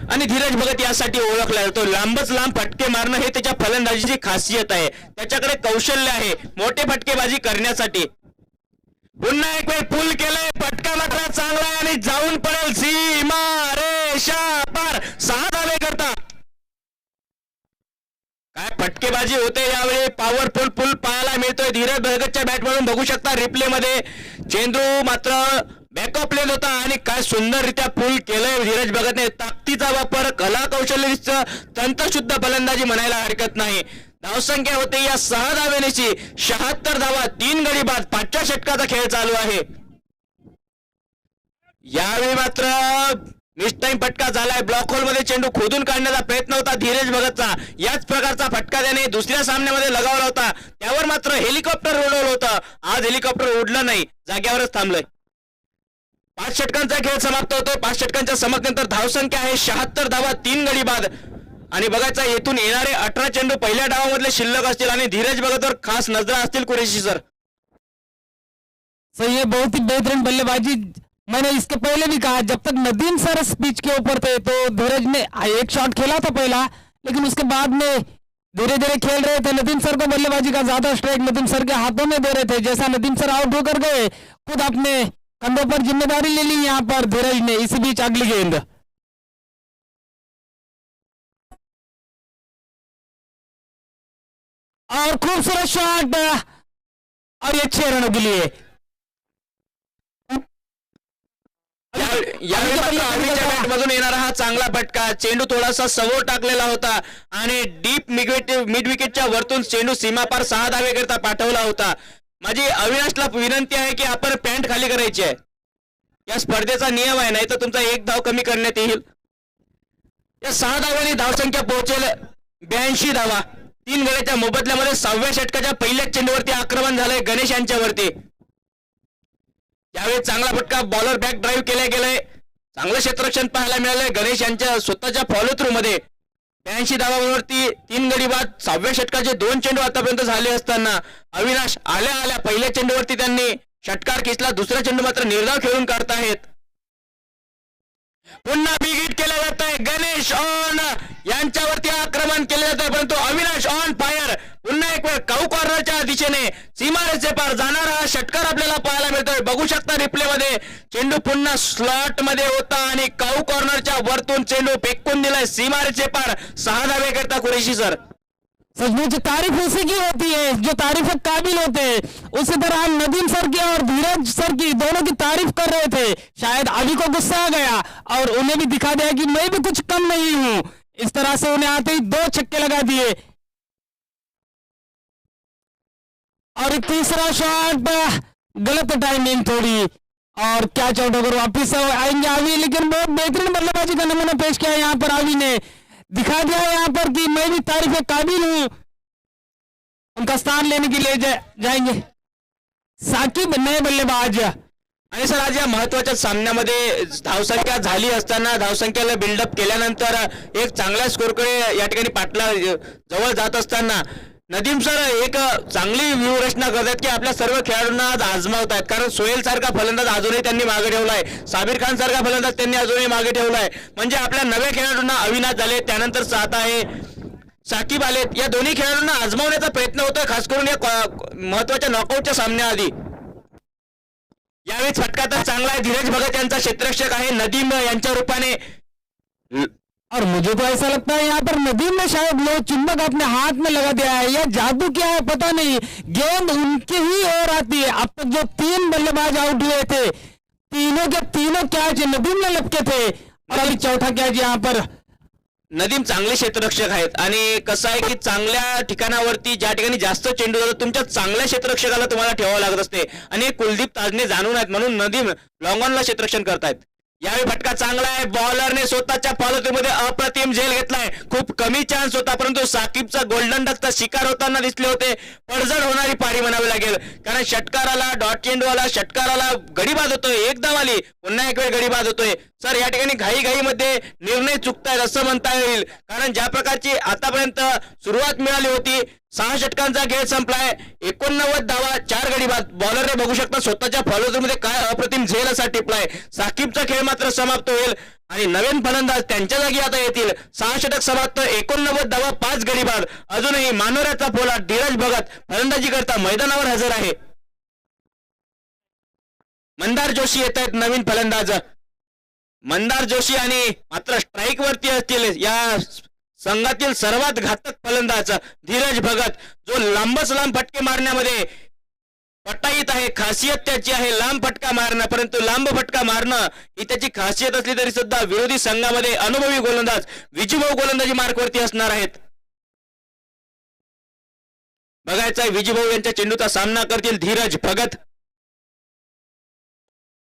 आणि धीरज भगत यासाठी ओळखला जातो. लांबच लांब फटके मारणं हे त्याच्या फलंदाजीची खासियत आहे. त्याच्याकडे कौशल्य आहे मोठे फटकेबाजी करण्यासाठी. पुन्हा एक वेळ पुल केलंय, फटका मात्र चांगला आहे आणि जाऊन पडेल सीमा रेषा पार. 6 धावे करता. काय फटकेबाजी होते यावेळी. पॉवरफुल पुल पाहायला मिळतोय धीरज भगतच्या बॅट मधून. बघू शकता रिप्ले मध्ये. चेंडू मात्र बॅकअप लेन होता आणि काय सुंदररित्या पुल केलंय धीरज भगतने. ताकदीचा वापर, कला कौशल्य, तंत्रशुद्ध फलंदाजी म्हणायला हरकत नाही. धावसंख्या होते या 6 धावेची 76 धावा, 3 गडी बाद. 5व्या षटकाचा खेळ चालू आहे. यावेळी मात्र मिसटाईम फटका झालाय. ब्लॉक होल मध्ये चेंडू खोदून काढण्याचा प्रयत्न होता धीरज भगतचा. याच प्रकारचा फटका त्याने दुसऱ्या सामन्यामध्ये लगावला होता. त्यावर मात्र हेलिकॉप्टर उडवलं होतं. आज हेलिकॉप्टर उडलं नाही, जाग्यावरच थांबलंय. 5 षटकांचा खेळ समाप्त होतो. 5 षटकांच्या समाप्तीनंतर धावसंख्या आहे 76 धावा, 3 गडी बाद. आणि बघायचा येथून येणारे 18 चेंडू पहिल्या डावामधले शिल्लक असतील आणि धीरज भगतवर खास नजरा असतील कुरेशी सर. सही है, बहुत ही बेहतरीन बल्लेबाजी. मैंने इसके पहले भी कहा जब तक नदीम सर पिच के ऊपर थे तो धीरज ने एक शॉट खेला था पहला, लेकिन उसके बाद में धीरे धीरे खेल रहे थे. नदीम सर को बल्लेबाजी का ज्यादा स्ट्राइक नदीम सर के हाथों में दे रहे थे. जैसा नदीम सर आउट होकर गए, खुद अपने कंधों पर जिम्मेदारी ले ली यहाँ पर धीरज ने. इसी बीच अगली गेंद और खूबसूरत शॉट और ये 6 रनों के लिए. यावेळी मात्र अभिच्या बॅटमधून येणारा हा चांगला फटका. चेंडू थोडासा सवो टाकलेला होता आणि डीप मिड विकेटच्या वरतून चेंडू सीमापार 6 धावे करता पाठवला होता. माझी अविनाशला विनंती आहे की आपण पॅन्ट खाली करायची आहे. या स्पर्धेचा नियम आहे, नाही तर तुमचा 1 धाव कमी करण्यात येईल. या 6 धाव्यांनी धावसंख्या पोहोचेल 82 धावा. 3 गड्याच्या मोबदल्यामध्ये 6व्या षटकाच्या पहिल्याच चेंडूवरती आक्रमण झालंय गणेश यांच्यावरती. यावेळी चांगला फटका, बॉलर बॅक ड्राईव्ह केल्या गेलाय. चांगलं क्षेत्ररक्षण पाहायला मिळालंय गणेश यांच्या स्वतःच्या फॉलो थ्रू मध्ये. 82 धावांवरती 3 गडी बाद. 6व्या षटकाचे 2 चेंडू आतापर्यंत झाले असताना अविनाश आल्या पहिल्या चेंडूवरती त्यांनी षटकार खेचला. दुसरा चेंडू मात्र निर्धाव खेळून काढतायत. पुन्हा बिग हिट केलं जात आहे. गणेश ऑन यांच्यावरती आक्रमण केलं जात आहे, परंतु अविनाश ऑन फायर. पुन्हा एक वेळ काऊ कॉर्नरच्या दिशेने सीमारेषे पार जाणारा हा षटकार आपल्याला पाहायला मिळतोय. बघू शकता रिप्ले मध्ये. चेंडू पुन्हा स्लॉट मध्ये होता आणि काऊ कॉर्नरच्या वरतून चेंडू फेकून दिलाय सीमारेषे पार. 6 धावे करता कुरेशी सर. सचमुच तारीफ उसी की होती है जो तारीफ के काबिल होते हैं. उसी तरह हम नदीम सर की और धीरज सर की दोनों की तारीफ कर रहे थे. शायद अभी को गुस्सा आ गया और उन्हें भी दिखा दिया कि मैं भी कुछ कम नहीं हूं. इस तरह से उन्हें आते ही 2 छक्के लगा दिए. और तीसरा शॉट गलत टाइमिंग थोड़ी, और क्या चौट अगर वापिस आएंगे आवी. लेकिन बहुत बेहतरीन बल्लेबाजी का नमूना पेश किया यहाँ पर आवी ने. दिखा दिया यहाँ पर कि मैं भी तारीफ के काबिल हूं. उनका स्थान लेने के लिए जाएंगे साकिब नए बल्लेबाज. आणि सर आज या महत्वाच्या सामन्यामध्ये धावसंख्या झाली असताना, धावसंख्येला बिल्डअप केल्यानंतर एक चांगल्या स्कोरकडे या ठिकाणी पाटला जवळ जात असताना नदीम सर एक चांगली व्यूहरचना करतात की आपल्या सर्व खेळाडूंना आज आजमावतायत. कारण सोहेल सारखा फलंदाज अजूनही त्यांनी मागे ठेवलाय, साबिर खान सारखा फलंदाज त्यांनी अजूनही मागे ठेवलाय. म्हणजे आपल्या नव्या खेळाडूंना अविनाश झाले, त्यानंतर सात आहे साकिब आलेत. या दोन्ही खेळाडूंना आजमावण्याचा प्रयत्न होतोय, खास करून या महत्वाच्या नॉकआउटच्या सामन्याआधी. यावेळी फटका तर चांगला आहे. धीरज भगत यांचा क्षेत्ररक्षक आहे नदीम यांच्या रूपाने. और मुझे तो ऐसा लगता है यहाँ पर नदीम ने शायद लो चुंबक अपने हाथ में लगा दिया है. यह जादू क्या है पता नहीं. गेंद उनकी ही ओर आती है. अब तक जो 3 बल्लेबाज आउट हुए थे, तीनों के तीनों कैच नदीम ने लपके थे. और अभी चौथा कैच यहाँ पर. नदीम चांगले क्षेत्ररक्षक आहेत आणि कसं आहे की चांगल्या ठिकाणावरती ज्या ठिकाणी जास्त चेंडू जातात तुमच्या चांगल्या क्षेत्ररक्षकाला तुम्हाला ठेवावं लागत असते आणि कुलदीप ताजने जाणून आहेत म्हणून नदीम लॉंग ऑनला क्षेत्ररक्षण करतायत. यावेळी फटका चांगला आहे. बॉलरने स्वतःच्या फॉलोथ्रूमध्ये अप्रतिम झेल घेतलाय. खूप कमी चान्स होता, परंतु साकिबचा गोल्डन डकचा शिकार होताना दिसले होते. पडझड होणारी पारी म्हणावी लागेल, कारण षटकाराला डॉट चेंडूवाला षटकाराला गडी बाद होतोय. एक धाव आली, पुन्हा एक वेळ गडी बाद होतोय. सर या ठिकाणी घाईमध्ये निर्णय चुकतायत असं म्हणता येईल, कारण ज्या प्रकारची आतापर्यंत सुरुवात मिळाली होती 6 षटकांचा खेळ संपलाय. 89 धावा, 4 गडी बाद. बॉलरने बघू शकता स्वतःच्या फॉलोथ्रू मध्ये काय अप्रतिम झेल असा टिपलाय. साकिबचा खेळ मात्र समाप्त होईल आणि नवीन फलंदाज त्यांच्या जागी आता येतील. 6 षटक समाप्त, 89 धावा, 5 गडी बाद. अजूनही मानोऱ्याचा पोलाद धीरज भगत फलंदाजी करता मैदानावर हजर आहे. मंदार जोशी येत आहेत नवीन फलंदाज. मंदार जोशी आणि मात्र स्ट्राईक वरती असतील या संघातील सर्वात घातक फलंदाज धीरज भगत, जो लांबच लांब फटके मारण्यामध्ये पटाईत आहे. खासियत त्याची आहे लांब फटका मारणं, परंतु लांब फटका मारणं ही त्याची खासियत असली तरी सुद्धा विरोधी संघामध्ये अनुभवी गोलंदाज विजूभाऊ गोलंदाजी मार्कवरती असणार आहेत. बघायचं आहे विजूभाऊ यांच्या चेंडूचा सामना करतील धीरज भगत.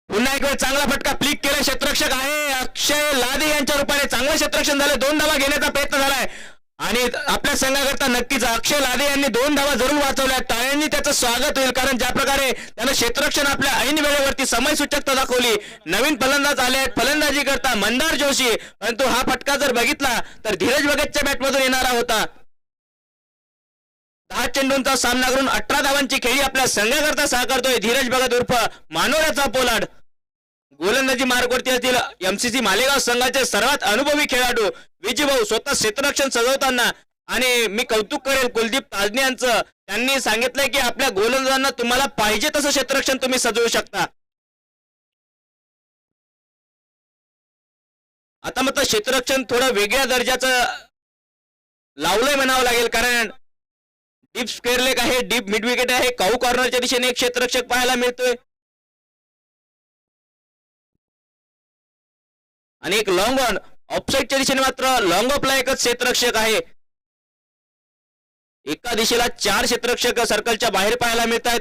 पुन्हा एक वेळ चांगला फटका फ्लिक केला. क्षेत्ररक्षक आहे अक्षय लादे यांच्या रूपाने चांगलं क्षेत्ररक्षण झालं. 2 धावा घेण्याचा प्रयत्न झालाय आणि आपल्या संघाकरता नक्कीच अक्षय लादे यांनी 2 धावा जरूर वाचवल्या. टाळ्यांनी त्याचं स्वागत होईल, कारण ज्या प्रकारे त्यानं क्षेत्ररक्षण आपल्या ऐन वेळेवरती समयसूचकता दाखवली. नवीन फलंदाज आले आहेत फलंदाजी करता मंदार जोशी, परंतु हा फटका जर बघितला तर धीरज भगतच्या बॅटमधून येणारा होता. 10 चेंडूंचा सामना करून 18 धावांची खेळी आपल्या संघाकरता साकारतोय धीरज भगत उर्फ मानोऱ्याचा पोलाद. गोलंदाजी मार्गवरती असतील एमसीसी मालेगाव संघाचे सर्वात अनुभवी खेळाडू विजूभाऊ स्वतः क्षेत्ररक्षण सजवताना. आणि मी कौतुक करेल कुलदीप ताजने यांचं. त्यांनी सांगितलंय की आपल्या गोलंदाजांना तुम्हाला पाहिजे तसं क्षेत्ररक्षण तुम्ही सजवू शकता. आता मात्र क्षेत्ररक्षण थोडं वेगळ्या दर्जाचं लावलंय म्हणावं लागेल, कारण डीप स्क्वेअर लेग आहे, डीप मिड विकेट आहे. काऊ कॉर्नरच्या दिशेने एक क्षेत्ररक्षक पाहायला मिळतोय आणि एक लॉंग ऑन. ऑफसाईडच्या दिशेने मात्र लॉंग ऑफला एकच क्षेत्ररक्षक आहे. एका दिशेला 4 क्षेत्ररक्षक सर्कलच्या बाहेर पाहायला मिळत आहेत.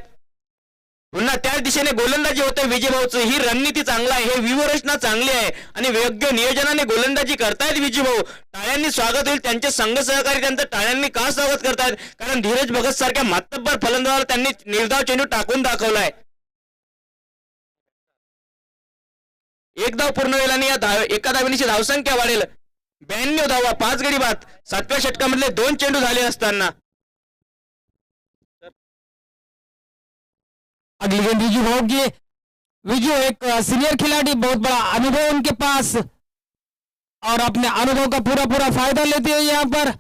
पुन्हा त्याच दिशेने गोलंदाजी होते विजयभाऊचं. ही रणनीती चांगली आहे, हे व्यूहरचना चांगली आहे आणि योग्य नियोजनाने गोलंदाजी करतायत विजयभाऊ. टाळ्यांनी स्वागत होईल. त्यांचे संघ सहकारी त्यांचं टाळ्यांनी का स्वागत करतायत, कारण धीरज भगत सारख्या मातब्बर फलंदाजाला त्यांनी निर्धाव चेंडू टाकून दाखवलाय. एक धाव पूर्ण होईल आणि या एका धावेची धावसंख्या वाढेल. 92 धावा, 5 गडी बाद. 7व्या षटकामधले 2 चेंडू झाले असताना अगली गेंद विजू भाव की. विजू एक सीनियर खिलाड़ी, बहुत बड़ा अनुभव उनके पास और अपने अनुभव का पूरा पूरा फायदा लेते हैं यहाँ पर.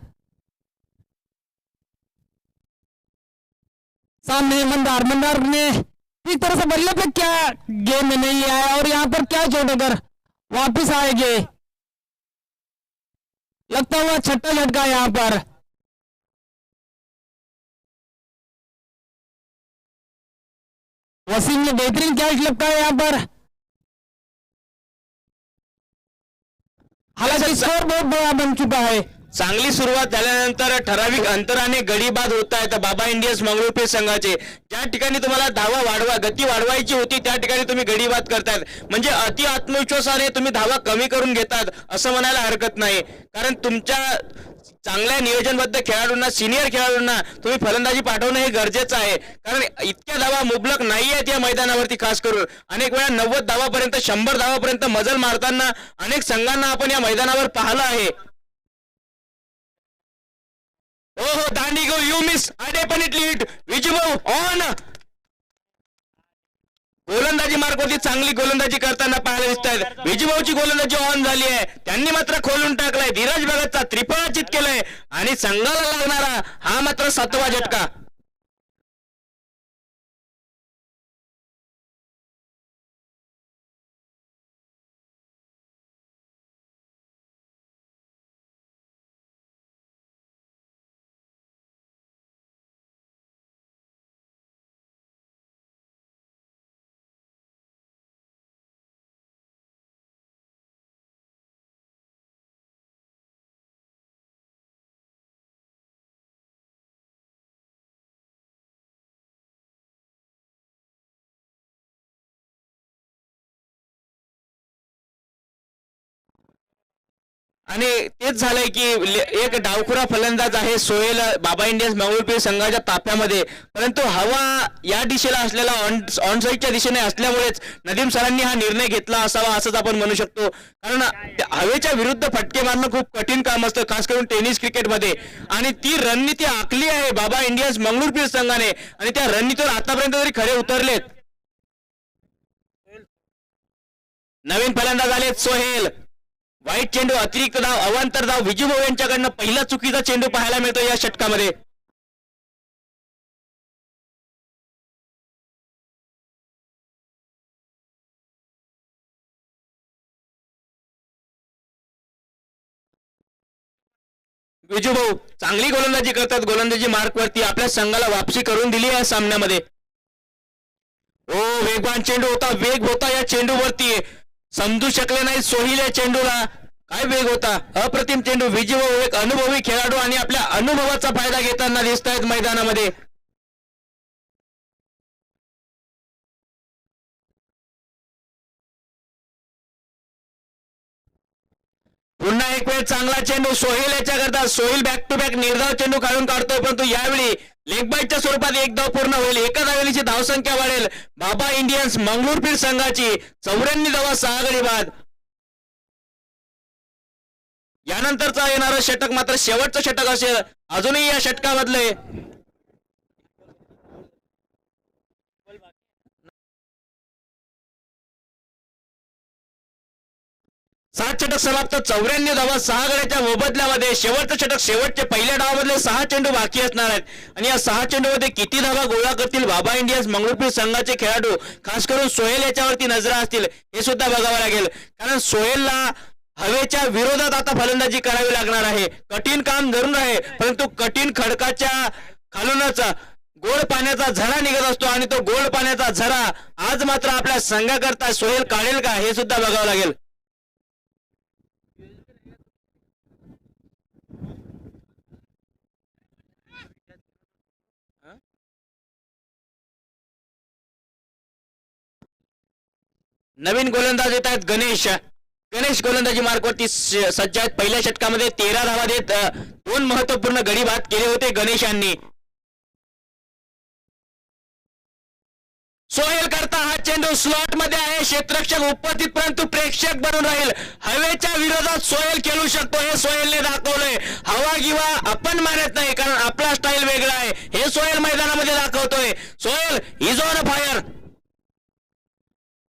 सामने मंदार, मंदार ने इस तरह से बल्ले पे क्या गेंद नहीं आया और यहाँ पर क्या चोट अगर वापिस आएंगे. लगता हुआ छठा झटका यहाँ पर. वसीम ने बेहतरीन कैच लगता है यहाँ पर. हालांकि स्कोर बहुत बड़ा बन चुका है. चांगली सुरुवात झाल्यानंतर ठराविक अंतराने गडी बाद होत आहेत बाबा इंडियन्स मंगळूरपे संघाचे. ज्या ठिकाणी तुम्हाला धावा गती वाढवायची होती त्या ठिकाणी तुम्ही गडी बाद करतायत, म्हणजे अति आत्मविश्वासाने तुम्ही धावा कमी करून घेतात असं म्हणायला हरकत नाही. कारण तुमच्या चांगल्या नियोजनबद्ध खेळाडूंना, सिनियर खेळाडूंना तुम्ही फलंदाजी पाठवणं हे गरजेचं आहे, कारण इतक्या धावा मुबलक नाही आहेत या मैदानावरती. खास करून अनेक वेळा 90 धावापर्यंत 100 धावापर्यंत मजल मारताना अनेक संघांना आपण या मैदानावर पाहिलं आहे. हो दांडी गो यू मिस अडेपनिटली हिट. विजूभाऊ ऑन. गोलंदाजी मार्गवरती चांगली गोलंदाजी करताना पाहायला दिसत आहेत. विजूभाऊची गोलंदाजी ऑन झाली आहे, त्यांनी मात्र खोलून टाकलाय. धीरज भगतचा त्रिफळाचित केलंय आणि संघाला लागणारा हा मात्र 7वा झटका. आणि तेच झालंय की एक डावखुरा फलंदाज आहे सोहेल बाबा इंडियन्स मंगळूर संघाच्या ताफ्यामध्ये, परंतु हवा या दिशेला असलेला ऑन साईडच्या दिशेने असल्यामुळेच नदीम सरांनी हा निर्णय घेतला असावा असंच आपण म्हणू शकतो. कारण हवेच्या विरुद्ध फटके मारणं खूप कठीण काम असतं, खास करून टेनिस क्रिकेटमध्ये. आणि ती रणनीती आखली आहे बाबा इंडियन्स मंगळूर संघाने आणि त्या रणनीतीवर आतापर्यंत तरी खरे उतरलेत. नवीन फलंदाज आलेत सोहेल. वाईट चेंडू, अतिरिक्त धाव, अवांतर धाव. विजूभाऊ यांच्याकडनं पहिला चुकीचा चेंडू पाहायला मिळतो या षटकामध्ये. विजूभाऊ चांगली गोलंदाजी करतात, गोलंदाजी मार्कवरती आपल्या संघाला वापसी करून दिली या सामन्यामध्ये. ओ वेगवान चेंडू होता, वेग होता या चेंडूवरती. समजू शकले नाही सोहिल या चेंडूला, काय वेग होता, अप्रतिम चेंडू. विजय एक अनुभवी खेळाडू आणि आपल्या अनुभवाचा फायदा घेताना दिसत आहेत मैदानामध्ये. पुन्हा एक वेळ चांगला चेंडू सोहेल याच्याकरता. सोहेल बॅक टू बॅक निर्धाव चेंडू काढून काढतोय, परंतु यावेळी लेग बाईटच्या स्वरूपात एक धाव पूर्ण होईल. एका धावेची धावसंख्या वाढेल बाबा इंडियन्स मंगळूर संघाची. 94 धावा, 6 गडी बाद. यानंतरचा येणारं षटक मात्र शेवटचं षटक असेल अजूनही या षटकामधले. 7 षटक समाप्त, 94 धावा, 6 गड्याच्या मोबदल्यामध्ये शेवटचं षटक. शेवटचे पहिल्या डावामधले 6 चेंडू बाकी असणार आहेत आणि या 6 चेंडूमध्ये किती धावा गोळा करतील बाबा इंडियन्स मंगळूर संघाचे खेळाडू, खास करून सोहेल याच्यावरती नजरा असतील हे सुद्धा बघावं लागेल. कारण सोहेलला हवेच्या विरोधात आता फलंदाजी करावी लागणार आहे. कठीण काम जरूर आहे, परंतु कठीण खडकाच्या खालूनच गोड पाण्याचा झरा निघत असतो आणि तो गोड पाण्याचा झरा आज मात्र आपल्या संघाकरता सोहेल काढेल का हे सुद्धा बघावं लागेल. नवीन गोलंदाज येत आहेत गणेश. गणेश गोलंदाजी मार्कवरती सज्ज आहेत. पहिल्या षटकामध्ये 13 धावा देत 2 महत्वपूर्ण गडी बाद केले होते गणेश यांनी. सोहेल करता हा चेंडू स्लॉट मध्ये आहे, क्षेत्ररक्षक उपस्थित परंतु प्रेक्षक बनून राहील. हवेच्या विरोधात सोहेल खेळू शकतो हे सोहेलने दाखवलंय. हवा किंवा आपण मानत नाही, कारण आपला स्टाईल वेगळा आहे हे सोहेल मैदानामध्ये दाखवतोय. Sohail is on fire.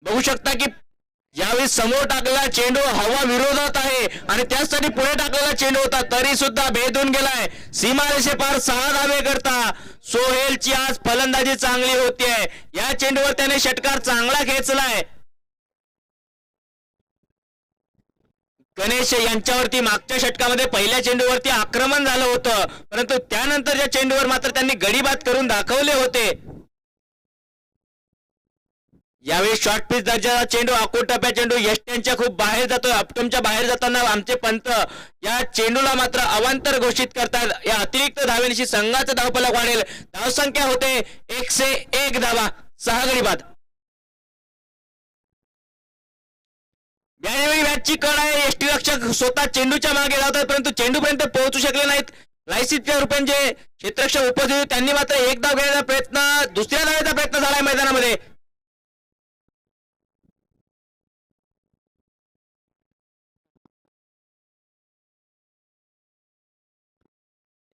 बघू शकता की यावेळी समोर टाकलेला चेंडू हवा विरोधात आहे आणि त्यासाठी पुढे टाकलेला चेंडू होता, तरी सुद्धा भेदून गेलाय. सीमारेषे पार 6 धावे करता सोहेलची आज फलंदाजी चांगली होतीये. या चेंडूवर त्याने षटकार चांगला खेचलाय. गणेश यांच्यावरती मागच्या षटकामध्ये पहिल्या चेंडूवरती आक्रमण झालं होतं, परंतु त्यानंतरच्या चेंडूवर मात्र त्यांनी गडी बाद करून दाखवले होते. यावेळी शॉर्ट पिच दर्जाचा चेंडू, आकोटप्या चेंडू यष्ट्यांच्या खूप बाहेर जातोय. अपटमच्या बाहेर जाताना आमचे पंत या चेंडूला मात्र अवांतर घोषित करतात. या अतिरिक्त धावेनिशी संघाचा धावफलक वाढेल. धावसंख्या होते 101 धावा, 6 गडी बाद. यावेळी मॅचची कड आहे. यष्टीरक्षक स्वतः चेंडूच्या मागे धावतात, परंतु चेंडूपर्यंत पोहोचू शकले नाहीत. लायसीच्या रूपाने जे क्षेत्ररक्षक उपस्थित त्यांनी मात्र एक धाव घेण्याचा प्रयत्न, दुसऱ्या धावेचा प्रयत्न झालाय मैदानामध्ये.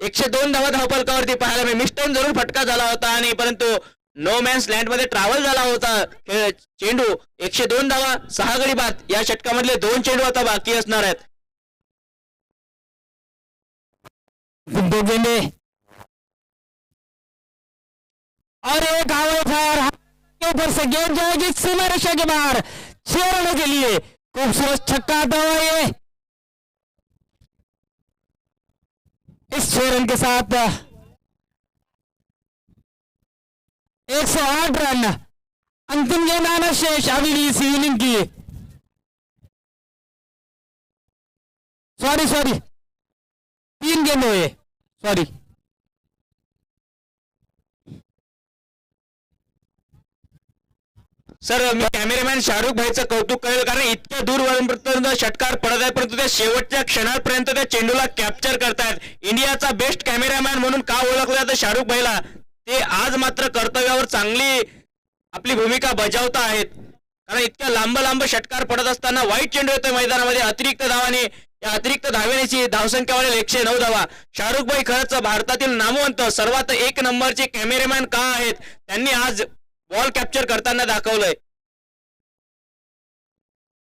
102 धावा धावफलकावरती पाहायला मिळाले. मिस्टन जरूर फटका झाला होता आणि परंतु नो मॅन्स लँड मध्ये ट्रॅव्हल झाला होता चेंडू. 102 धावा, 6 गडी बाद. या षटकामधले 2 चेंडू आता बाकी असणार आहेत. दो गेंदे और एक हवाई फायर के ऊपर से गेंद जाएगी सीमा रेखा के बाहर 6 रनों के लिए. खूबसूरत छक्का आता हुआ ये. इस 6 रन के साथ 108 रन. अंतिम गेंद आना शेष अभी भी इस इनिंग की. सॉरी 3 गेंद हुए. सॉरी सर मी कॅमेरामॅन शाहरुख भाईचं कौतुक करेल, कारण इतक्या दूरपर्यंत षटकार पडत आहे परंतु त्या शेवटच्या क्षणापर्यंत त्या चेंडूला कॅप्चर करतायत. इंडियाचा बेस्ट कॅमेरामॅन म्हणून का ओळखलं जातं शाहरुख भाईला, ते आज मात्र कर्तव्यावर चांगली आपली भूमिका बजावता आहेत. कारण इतक्या लांब लांब षटकार पडत असताना वाईट चेंडू येतोय मैदानामध्ये अतिरिक्त धावाने, या अतिरिक्त धावेची धावसंख्या वाढेल 109 धावा. शाहरुख भाई खरंच भारतातील नामवंत सर्वात एक नंबरचे कॅमेरामॅन का आहेत, त्यांनी आज बॉल कॅप्चर करताना दाखवलंय.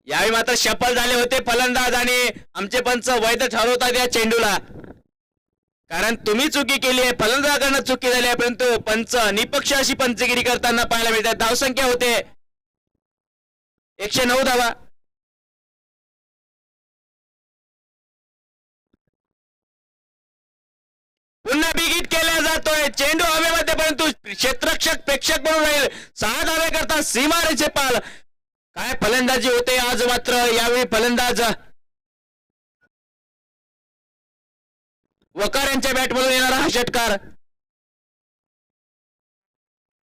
यावेळी मात्र सफल झाले होते फलंदाज आणि आमचे पंच वैध ठरवतात या चेंडूला, कारण तुम्ही चुकी केली आहे, फलंदाजाकडनं चुकी झाली आहे, परंतु पंच निपक्ष अशी पंचगिरी करताना पाहायला मिळतात. धावसंख्या होते 109 धावा. पुन्हा बिग हिट केला जातोय, चेंडू हवेमध्ये परंतु क्षेत्ररक्षक प्रेक्षक म्हणून राहील. 6 धावे करता सीमारेचे पाल. काय फलंदाजी होते आज मात्र यावेळी फलंदाज वकार यांच्या बॅटमधून येणारा हा षटकार,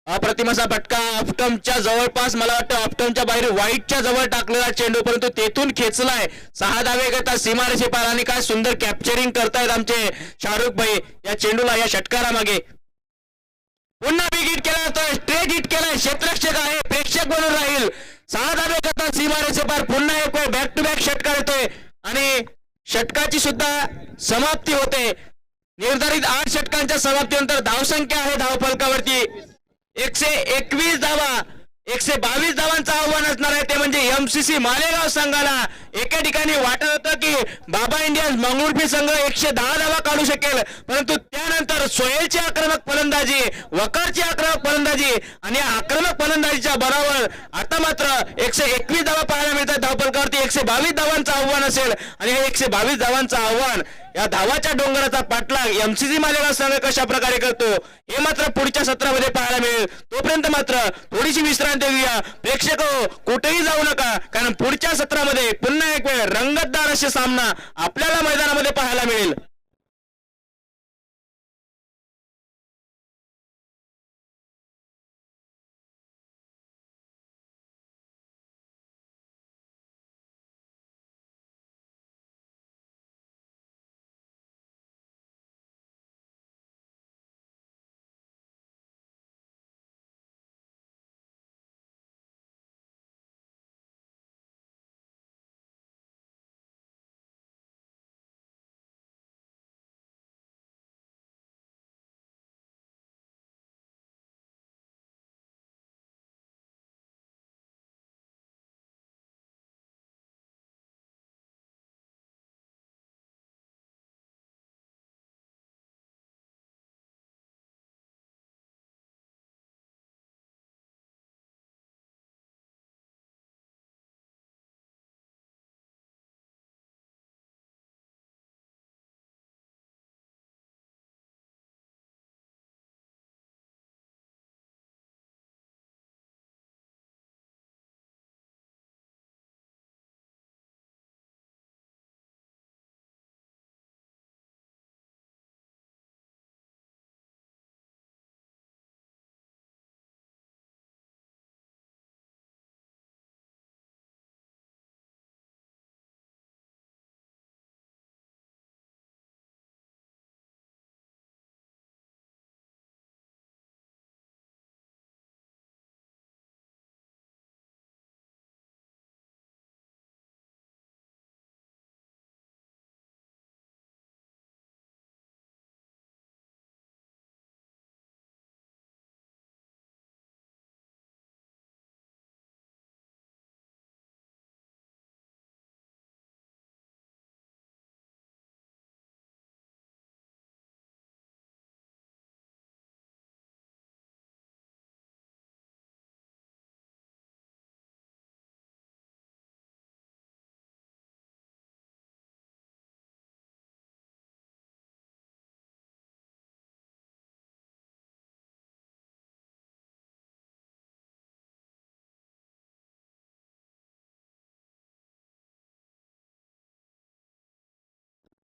अप्रतिम असा फटका ऑफस्टंपच्या जवळपास, मला वाटतं ऑफस्टंपच्या बाहेर वाईटच्या जवळ टाकलेला चेंडू परंतु तेथून खेचलाय. 6 धावे करता सीमारेचे पार आणि काय सुंदर कॅप्चरिंग करतायत आमचे शाहरुख भाई या चेंडूला, या षटकारामागे. पुन्हा बिग हिट केला जातोय, स्ट्रेट हिट केलाय, क्षेत्ररक्षक आहे, प्रेक्षक म्हणून राहील. 6 धावे करता सीमारेचे पार. पुन्हा एक वेळ बॅक टू बॅक षटकार येतोय आणि षटकाची सुद्धा समाप्ती होते. निर्धारित 8 षटकांच्या समाप्तीनंतर धावसंख्या आहे धावफलकावरती 121 धावा. 122 धावांचं आव्हान असणार आहे, ते म्हणजे एमसीसी मालेगाव संघाला. एका ठिकाणी वाटत होतं की बाबा इंडियन्स मंगळुरपीर संघ 110 धावा काढू शकेल, परंतु त्यानंतर सोहेलची आक्रमक फलंदाजी, वकारची आक्रमक फलंदाजी आणि आक्रमक फलंदाजीच्या बरोबर आता मात्र 121 धावा पाहायला मिळतात धावफलकावरती. 122 धावांचं आव्हान असेल आणि हे 122 धावांचं आव्हान, या धावाच्या डोंगराचा पाठलाग एमसीसी मालेगाव संघ कशा प्रकारे करतो हे मात्र पुढच्या सत्रामध्ये पाहायला मिळेल. तोपर्यंत मात्र थोडीशी विश्रांती घेऊया. प्रेक्षक कुठेही जाऊ नका, कारण पुढच्या सत्रामध्ये पुन्हा एक वेळ रंगतदार असे सामना आपल्याला मैदानामध्ये पाहायला मिळेल.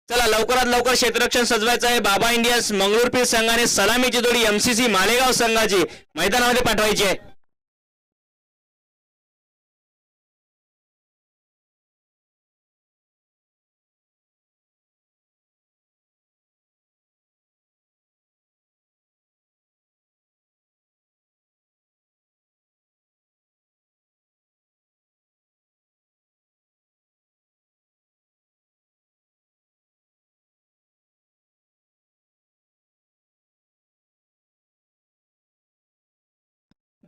चला लवकरात लवकर क्षेत्ररक्षण सजवायचं आहे. बाबा इंडियन्स मंगळुरपीर संघाने सलामीची जोडी एमसीसी मालेगाव संघाची मैदानामध्ये पाठवायची आहे.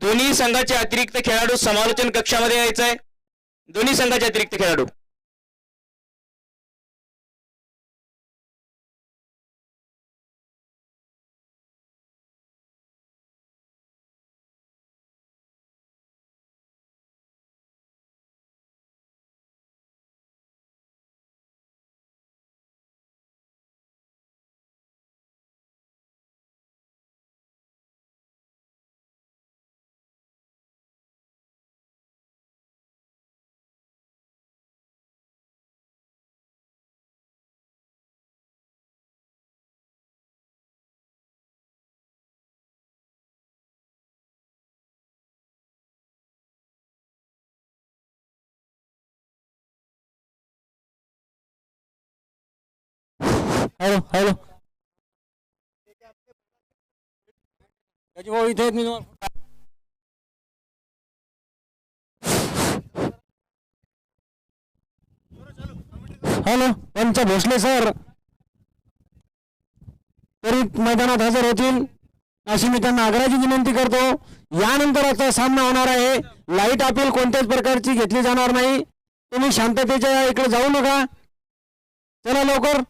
दोन्ही संघाचे अतिरिक्त खेळाडू समालोचन कक्षामध्ये यायचं आहे. दोन्ही संघाचे अतिरिक्त खेळाडू. हॅलो हॅलो भाऊ इथे आहेत मी तुम्हाला. हॅलो पंच भोसले सर त्वरित मैदानात हजर होतील अशी मी त्यांना आग्रहाची विनंती करतो. यानंतर आता सामना होणार आहे. लाईट अपील कोणत्याच प्रकारची घेतली जाणार नाही. तुम्ही शांततेच्या इकडे जाऊ नका. चला लवकर.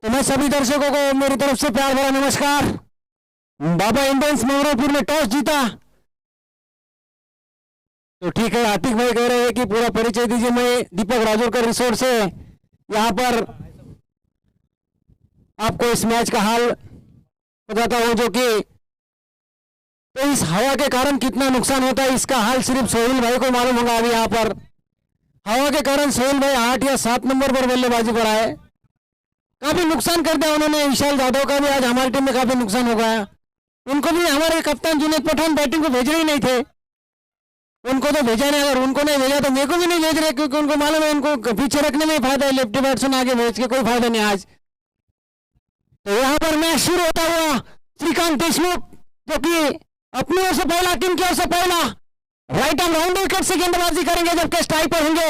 तुम्हें सभी दर्शकों को मेरी तरफ से प्यार भरा नमस्कार. बाबा इंडियंस मंगरूपुर ने टॉस जीता. तो ठीक है, आतिक भाई कह रहे हैं कि पूरा परिचय दीजिए. मैं दीपक राजूरकर रिसोर्ट से यहाँ पर आपको इस मैच का हाल बताता हूं, जो कि तो इस हवा के कारण कितना नुकसान होता है इसका हाल सिर्फ सोहेल भाई को मालूम होगा. अभी यहाँ पर हवा के कारण सोहेल भाई 8 या 7 नंबर पर बल्लेबाजी पर आए. काफी नुकसान कर दिया उन्होंने. विशाल जाधव का भी आज हमारी टीम में काफी नुकसान हो गया. उनको भी हमारे कप्तान जुनैद पठान बैटिंग को भेज रहे ही नहीं थे. उनको तो भेजा नहीं. अगर उनको नहीं भेजा तो मेरे को भी नहीं भेज रहे, क्योंकि उनको मालूम है उनको पीछे रखने में फायदा है. लेफ्टी बैट्समैन आगे भेज के कोई फायदा नहीं आज. तो यहाँ पर मैच शुरू होता हुआ श्रीकांत देशमुख, जो कि अपनी ओर से पहला, टीम की ओर से पहला राइट आर्म राउंड विकेट से गेंदबाजी करेंगे, जबकि स्ट्राइक पर होंगे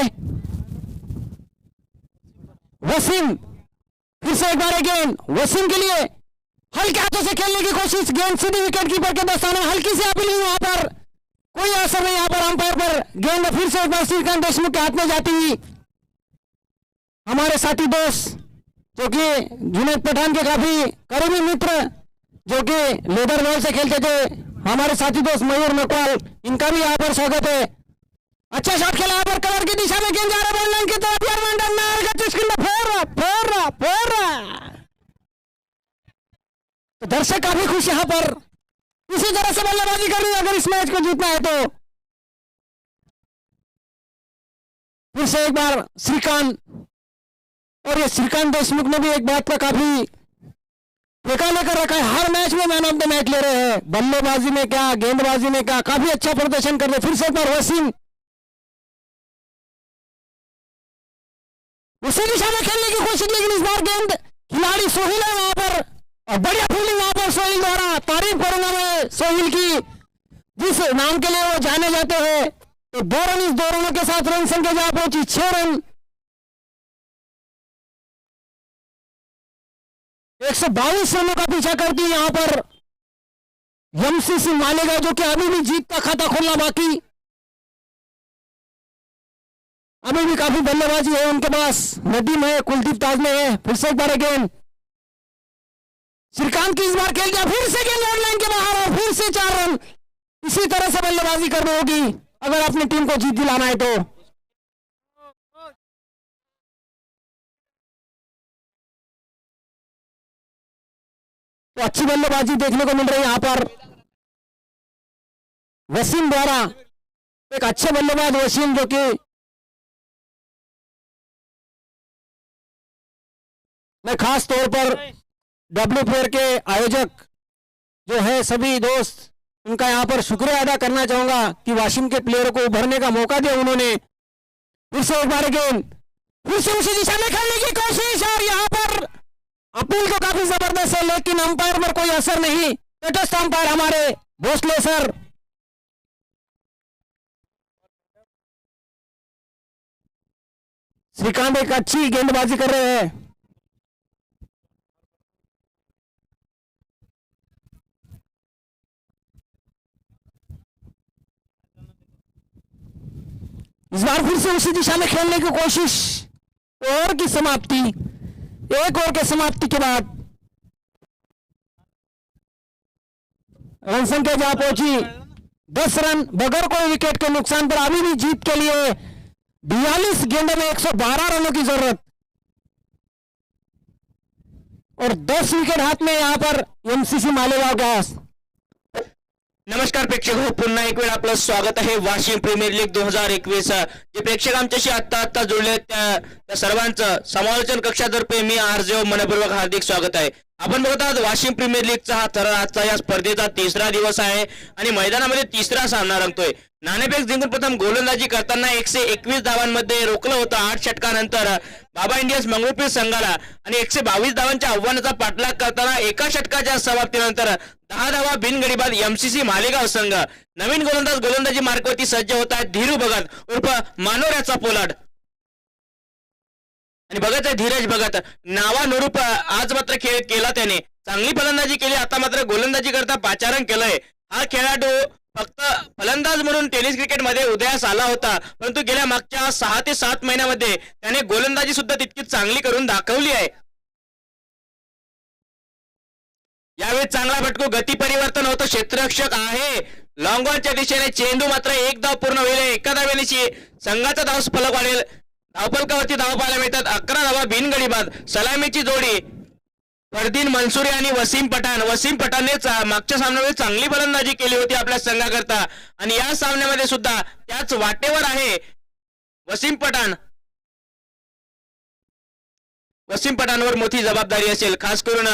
वसीम. फिर से एक बार गेंद वसीम के लिए, हल्के हाथों से खेलने की कोशिश. गेंद सीधी विकेट कीपर के दस्ताने में हल्की सी अपील. वहां पर कोई असर नहीं. यहाँ पर अंपायर पर गेंद फिर से एक बार श्रीकांत देशमुख के हाथ में जाती हुई. हमारे साथी दोस्त जो कि जुनैद पठान के काफी करीबी मित्र, जो कि लेदर बॉल से खेलते थे, हमारे साथी दोस्त मयूर नकवाल, इनका भी यहाँ पर स्वागत है. अच्छा शॉट खेला यहाँ पर कलर की दिशा में. गेंद जा रहा है बॉल लाइन की तरफ. तो दर्शक काफी खुश यहाँ पर. इसी तरह से बल्लेबाजी करनी है अगर इस मैच को जीतना है तो. फिर से एक बार श्रीकांत, और ये श्रीकांत देशमुख ने भी एक बात का काफी ठेका लेकर रखा है. हर मैच में मैन ऑफ द मैच ले रहे हैं. बल्लेबाजी में क्या, गेंदबाजी में क्या, काफी अच्छा प्रदर्शन कर रहे. फिर से एक बार वसीम उसी दिशा में खेलने की कोशिश, लेकिन इस बार गेंद खिलाड़ी सोहिल है वहां पर. और बढ़िया फील्डिंग वहां पर सोहिल द्वारा. तारीफ करूंगा मैं सोहिल की, जिस नाम के लिए वो जाने जाते हैं. तो 2 रन इस 2 रनों के साथ रन संख्या जहां पहुंची 6 रन. 122 रनों का पीछा करती है यहाँ पर एमसीसी मालेगा, जो कि अभी भी जीत का खाता खोलना बाकी. अभी भी काफी बल्लेबाजी है उनके पास. नदीम है, कुलदीप ताजले है. फिर से एक बार गेंद श्रीकांत की इस बार खेल दिया. फिर से गेंद लाइन के बाहर और फिर से 4 रन. इसी तरह से बल्लेबाजी करनी होगी अगर अपनी टीम को जीत दिलाना है तो. अच्छी बल्लेबाजी देखने को मिल रही है यहाँ पर वसीम द्वारा. एक अच्छे बल्लेबाज वसीम, जो कि मैं खास तौर पर WPR के आयोजक जो है सभी दोस्त, उनका यहाँ पर शुक्रिया अदा करना चाहूंगा कि वाशिम के प्लेयरों को उभरने का मौका दिया उन्होंने. फिर से एक बार गेंद, फिर से उसी दिशा में खेलने की कोशिश, और यहाँ पर अपील तो काफी जबरदस्त है, लेकिन अंपायर पर कोई असर नहीं. तटस्थ अंपायर हमारे भोसले सर. श्रीकांत एक अच्छी गेंदबाजी कर रहे हैं. इस बार फिर से उसी दिशा में खेलने की कोशिश। ओवर की समाप्ति, एक ओवर के समाप्ति के बाद रन संख्या जहां पहुंची 10 रन बगैर कोई विकेट के नुकसान पर। अभी भी जीत के लिए 42 गेंदों में 112 रनों की जरूरत और 10 विकेट हाथ में यहां पर एमसीसी मालेगाव गॅस। नमस्कार प्रेक्षक हो, पुन्हा एक वेळ आपलं स्वागत आहे वाशिम प्रीमियर लीग 2021। जे प्रेक्षक आमच्याशी आता जोडले त्या सर्वांचं समालोचन कक्षातर्फे मी आरजे मनपूर्वक हार्दिक स्वागत आहे। आपण बघत आहात वाशिम प्रीमियर लीगचा हा थर आजचा या स्पर्धेचा तिसरा दिवस आहे आणि मैदानामध्ये तिसरा सामना रंगतोय। नाणेफेक जिंकून प्रथम गोलंदाजी करताना 121 धावांमध्ये रोखलं होतं 8 षटकानंतर बाबा इंडियन्स मंगळूरपीर संघाला आणि 122 धावांच्या आव्हानाचा पाठलाग करताना एका षटकाच्या समाप्तीनंतर 10 धावा बिनगडीबाद एमसीसी मालेगाव संघ। नवीन गोलंदाज गोलंदाजी मार्गावरती सज्ज होत आहेत धीरू भगत उर्फ मानोऱ्याचा पोलाद आणि भगत आहे धीरज भगत नावानुरूप आज मात्र खेळ केला त्याने, चांगली फलंदाजी केली। आता मात्र गोलंदाजी करता पाचारण केलंय। हा खेळाडू फक्त फलंदाज म्हणून टेनिस क्रिकेट मध्ये उदयास आला होता, परंतु गेल्या मागच्या 6 ते 7 महिन्यामध्ये त्याने गोलंदाजी सुद्धा तितकी चांगली करून दाखवली आहे। यावेळी चांगला फटको, गती परिवर्तन होतं, क्षेत्ररक्षक आहे लॉंग ऑनच्या दिशेने, चेंडू मात्र एक धाव पूर्ण होईल। एका धावेनिशी संघाचा धाव फलक वाढेल। धावफलकावरती धाव पाहायला मिळतात 11 धावा बिनगडी बाद। सलामीची जोडी फरदीन मंसुरी आणि वसीम पठाण। वसीम पठाणने मागच्या सामन्यामध्ये चांगली फलंदाजी केली होती आपल्या संघाकरता आणि या सामन्यामध्ये सुद्धा त्याच वाटेवर आहे वसीम पठाण। वसीम पठाणवर मोठी जबाबदारी असेल, खास करून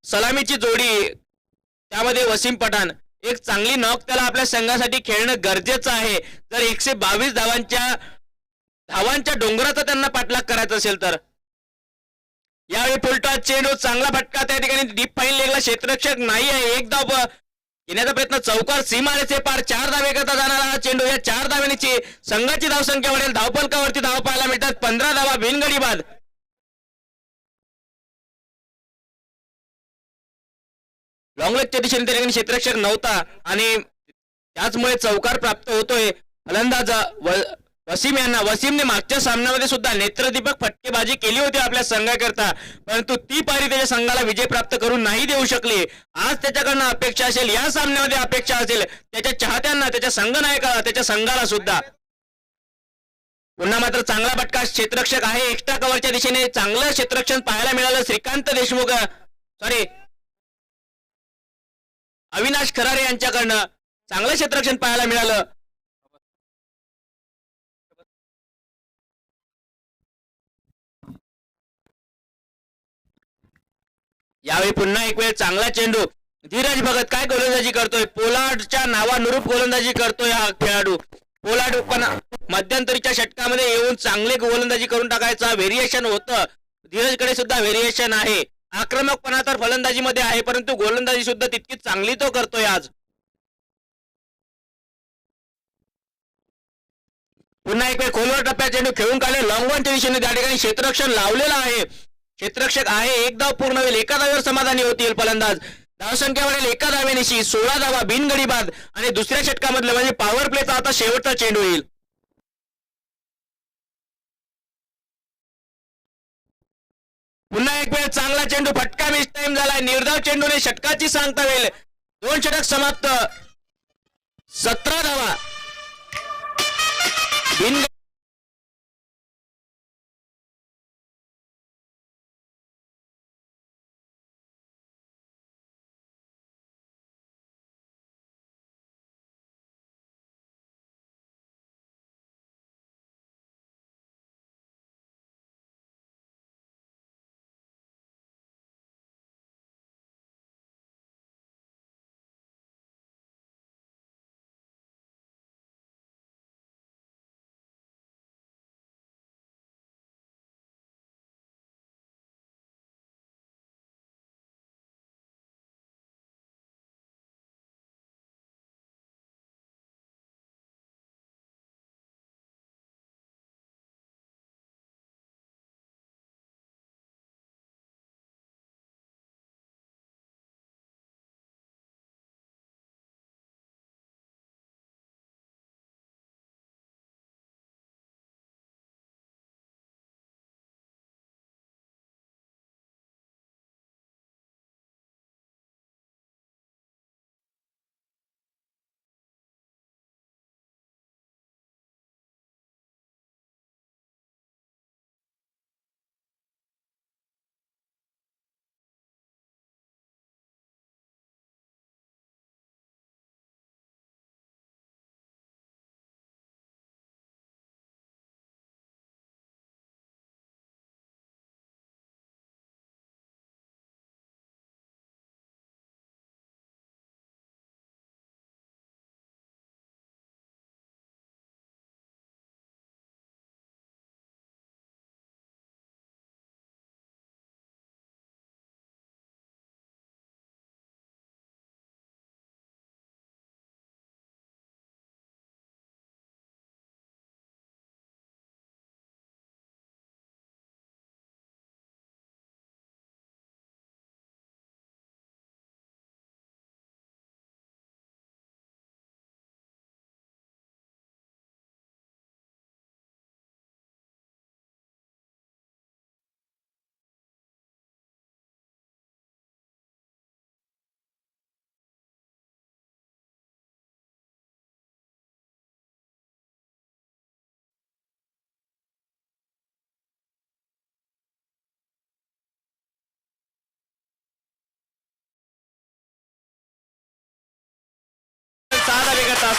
सलामीची जोडी त्यामध्ये वसीम पठाण एक चांगली नॉक त्याला आपल्या संघासाठी खेळणं गरजेचं आहे जर 122 धावांच्या डोंगराचा त्यांना पाठलाग करायचा असेल तर। यावेळी फुलटॉस चेंडू, चांगला फटका त्या ठिकाणी डीप फाईन लेगला, क्षेत्ररक्षक नाही आहे, एक धाव येण्याचा प्रयत्न, चौकार सीमारेचे पार 4 धावे करता जाणारा हा चेंडू। या 4 धावेची संघाची धावसंख्या वाढेल। धावफलकावरती धाव पाहायला मिळतात 15 धावा बिनगडी बाद। लॉंग लेगच्या दिशेने त्या ठिकाणी क्षेत्ररक्षक नव्हता आणि त्याचमुळे चौकार प्राप्त होतोय फलंदाज वसीम यांना। वसीमने मागच्या सामन्यामध्ये सुद्धा नेत्रदीपक फटकेबाजी केली होती आपल्या संघाकरता, परंतु ती पारी त्याच्या संघाला विजय प्राप्त करून नाही देऊ शकली। आज त्याच्याकडनं अपेक्षा असेल, या सामन्यामध्ये अपेक्षा असेल त्याच्या चाहत्यांना, त्याच्या संघनायकाला, त्याच्या संघाला सुद्धा। पुन्हा मात्र चांगला फटका, क्षेत्ररक्षक आहे एक्स्ट्रा कव्हरच्या दिशेने, चांगलं क्षेत्ररक्षण पाहायला मिळालं श्रीकांत देशमुख अविनाश खरारे यांच्याकडनं चांगलं क्षेत्ररक्षण पाहायला मिळालं। यावेळी पुन्हा एक वेळ चांगला चेंडू, धीरज भगत काय गोलंदाजी करतोय, पोलार्डच्या नावानुरूप गोलंदाजी करतोय हा खेळाडू। पोलार्ड पण मध्यंतरीच्या षटकामध्ये येऊन चांगले गोलंदाजी करून टाकायचा व्हेरिएशन होतं, धीरजकडे सुद्धा व्हेरिएशन आहे। आक्रमकपणा तर फलंदाजीमध्ये आहे, परंतु गोलंदाजी सुद्धा तितकी चांगली तो करतोय आज। पुन्हा एक वेळ खोलवर टप्प्यात चेंडू खेळून काढले लॉंग ऑनच्या दिशेने, त्या ठिकाणी क्षेत्ररक्षण लावलेलं आहे, क्षेत्ररक्षक आहे, एक धाव पूर्ण होईल, एका धावेवर समाधानी होतील फलंदाज। धावसंख्यावरील एका धावेनिशी 16 धावा बिनगडी बाद आणि दुसऱ्या षटकामधलं म्हणजे पॉवर प्लेचा आता शेवटचा चेंडू येईल। पुन्हा एक वेळ चांगला चेंडू, फटका मिस टाइम झालाय, निर्धाव चेंडूने षटकाची सांगता होईल। 2 षटक समाप्त, 17 धावा बिन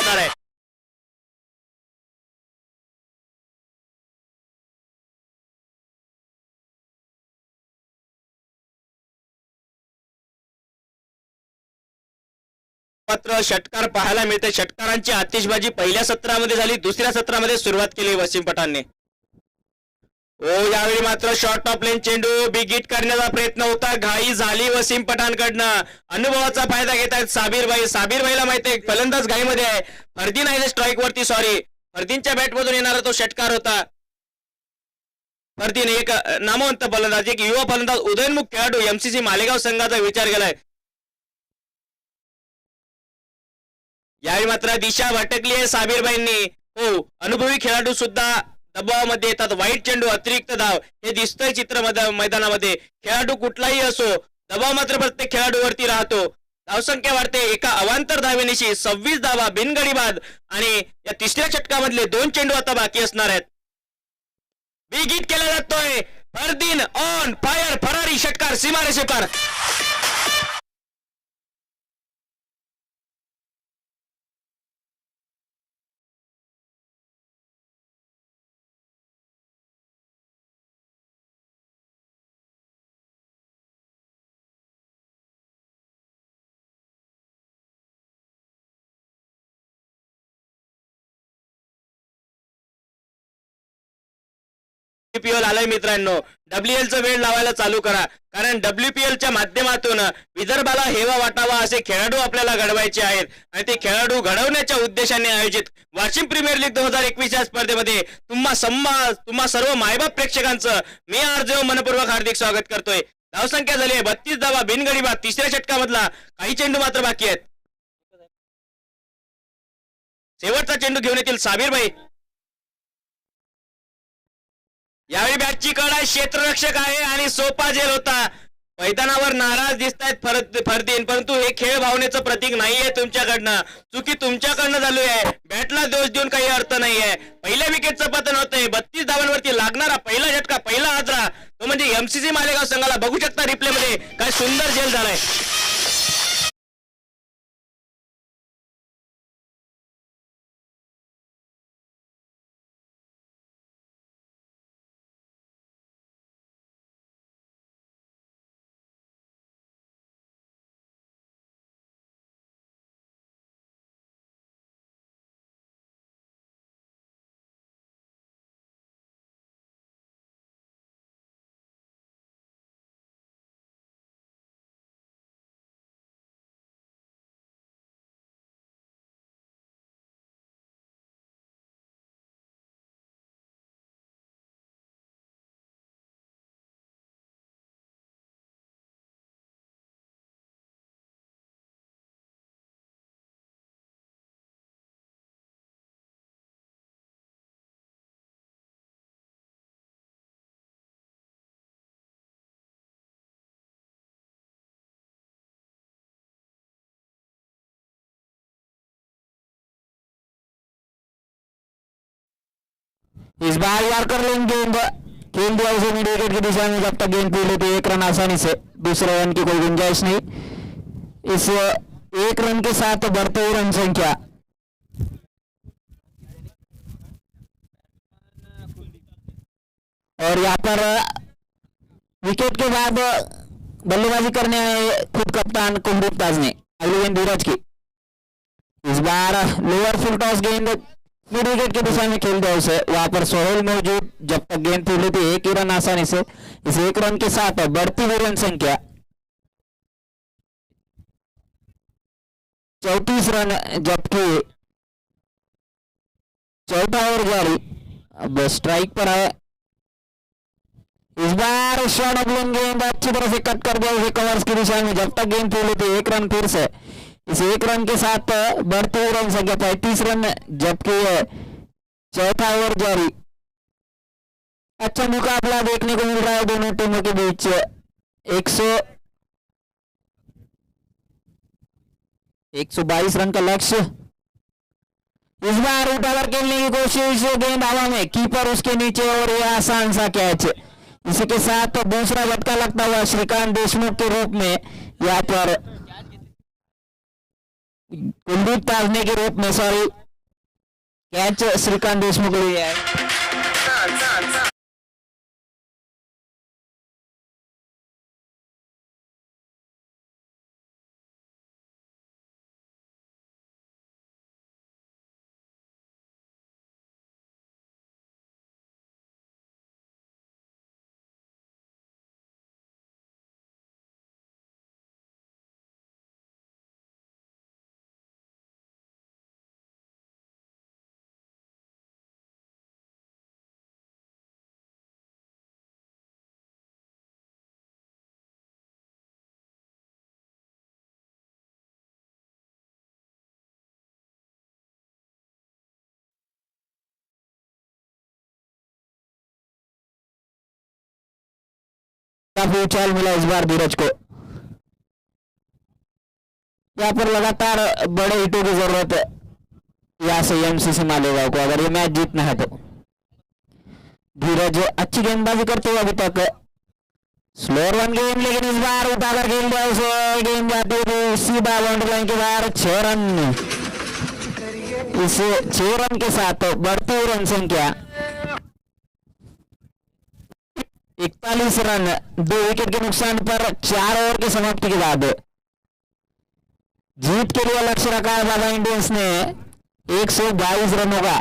असणार आहे. मात्र षटकार पाहायला मिळते. षटकारांची आतिषबाजी पहिल्या सत्रामध्ये झाली, दुसऱ्या सत्रामध्ये सुरुवात केली वसीम पठाणने. यावेळी मात्र शॉर्ट ऑफ लेन चेंडू बिग हिट करण्याचा प्रयत्न होता, घाई झाली वसीम पठाणकडनं. अनुभवाचा फायदा घेत आहेत साबिरभाईला माहिती फलंदाज घाईमध्ये आहे. फरदीन आहे स्ट्राईक वरती, सॉरी फरदीनच्या बॅट मधून येणारा तो षटकार होता. फरदीन एक नामवंत फलंदाज, एक युवा फलंदाज, उदयोन्मुख खेळाडू, एमसीसी मालेगाव संघाचा विचार केलाय. यावेळी मात्र दिशा भटकली आहे साबिरबाईंनी. हो, अनुभवी खेळाडू सुद्धा दबावामध्ये येतात. वाईट चेंडू, अतिरिक्त धाव, हे दिसतंय चित्र मैदानामध्ये. खेळाडू कुठलाही असो, दबाव मात्र प्रत्येक खेळाडूवरती राहतो. धावसंख्या वाढते एका अवांतर धावेनिशी. 26 धावा बिनगडी बाद आणि या तिसऱ्या षटकामधले 2 चेंडू आता बाकी असणार आहेत. बिग हिट केला जातोय. फरदीन ऑन फायर, फरारी षटकार सीमारेषे पार. WPL आलंय मित्रांनो. WPLचा वेळ लावायला चालू करा, कारण WPLच्या माध्यमातून विदर्भाला हेवा वाटावा असे खेळाडू आपल्याला घडवायचे आहेत. आणि ते खेळाडू घडवण्याच्या उद्देशाने आयोजित वाशिम प्रीमियर लीग 2021 या स्पर्धेमध्ये तुम्हा सर्व मायबाप प्रेक्षकांचं मी आरजेओ मनपूर्वक हार्दिक स्वागत करतोय. धावसंख्या झाली आहे 32 धावा बिनगडी बाद. तिसऱ्या षटकामधला काही चेंडू मात्र बाकी आहेत. शेवटचा चेंडू घेऊन येतील साबिरभाई. यावेळी बॅटची कड आहे, क्षेत्ररक्षक आहे आणि सोपा झेल होता. मैदानावर नाराज दिसत आहेत फरदीन, परंतु हे खेळ भावनेचं प्रतीक नाहीये तुमच्याकडनं. चुकी तुमच्याकडनं झाली आहे. बॅटला दोष देऊन काही अर्थ नाहीये. पहिल्या विकेटचं पतन होतंय. 32 धावांवरती लागणारा पहिला झटका, पहिला हादरा, तो म्हणजे एमसीसी मालेगाव संघाला. बघू शकता रिप्ले मध्ये काय सुंदर झेल झालाय. इस बार यार्कर लेन गेंद खेल दिया उसे मिड विकेट की दिशा में. जब तक गेंद फील्ड होती है 1 रन आसानी से. दूसरे रन की कोई गुंजाइश नहीं. इस 1 रन के साथ बढ़ते हुए रन संख्या. और यहाँ पर विकेट के बाद बल्लेबाजी करने आए खुद कप्तान कुलदीप ताज ने. अगली गेंद धीरज की. इस बार लोअर फुल टॉस गेंद मिड विकेट की दिशा में खेल दिया उसे. वहां पर सोहेल मौजूद. जब तक गेंद फील्ड होती है 1 ही रन आसानी से. इस 1 रन के साथ बढ़ती हुई रन संख्या 34 रन. जबकि चौथा ओवर जारी. अब स्ट्राइक पर है. इस बार शॉर्ट ऑफ लेन गेंद अच्छी तरह से कट कर दिया उसे कवर्स की दिशा में. जब तक गेंद फील्ड होती है 1 रन फिर से. इस 1 रन के साथ बढ़ते हुए रन संख्या 35 रन. जबकि चौथा ओवर जारी. अच्छा मुकाबला देखने को मिल रहा है दोनों टीमों के बीच. 122 रन का लक्ष्य. इस बार उठाकर खेलने की कोशिश, गेंद हवा में, कीपर उसके नीचे और यह आसान सा कैच. इसी के साथ दूसरा झटका लगता हुआ श्रीकांत देशमुख के रूप में यहाँ पर कुलदीप ताजने के रूप में, सॉरी कॅच श्रीकांत देशमुख लिहिली आहे. काफी उछाल मिला इस बार धीरज को. यहाँ पर लगातार बड़े हिटों की जरूरत है यहाँ से एमसीसी मालेगांव को अगर ये मैच जीतना है तो. धीरज अच्छी गेंदबाजी करते हुए अभी तक. स्लोअर वन गेम लेकिन इस बार उठाकर खेल दिया उसे. गेंद जाती है सीधा बाउंड्री लाइन के बाहर. 6 रन. इस 6 रन के साथ बढ़ती हुई रन संख्या 41 रन 2 विकेट के नुकसान पर 4 ओवर की समाप्ति के बाद जीत के लिए लक्ष्य रखा है बाबा इंडियंस ने 122 रनों का.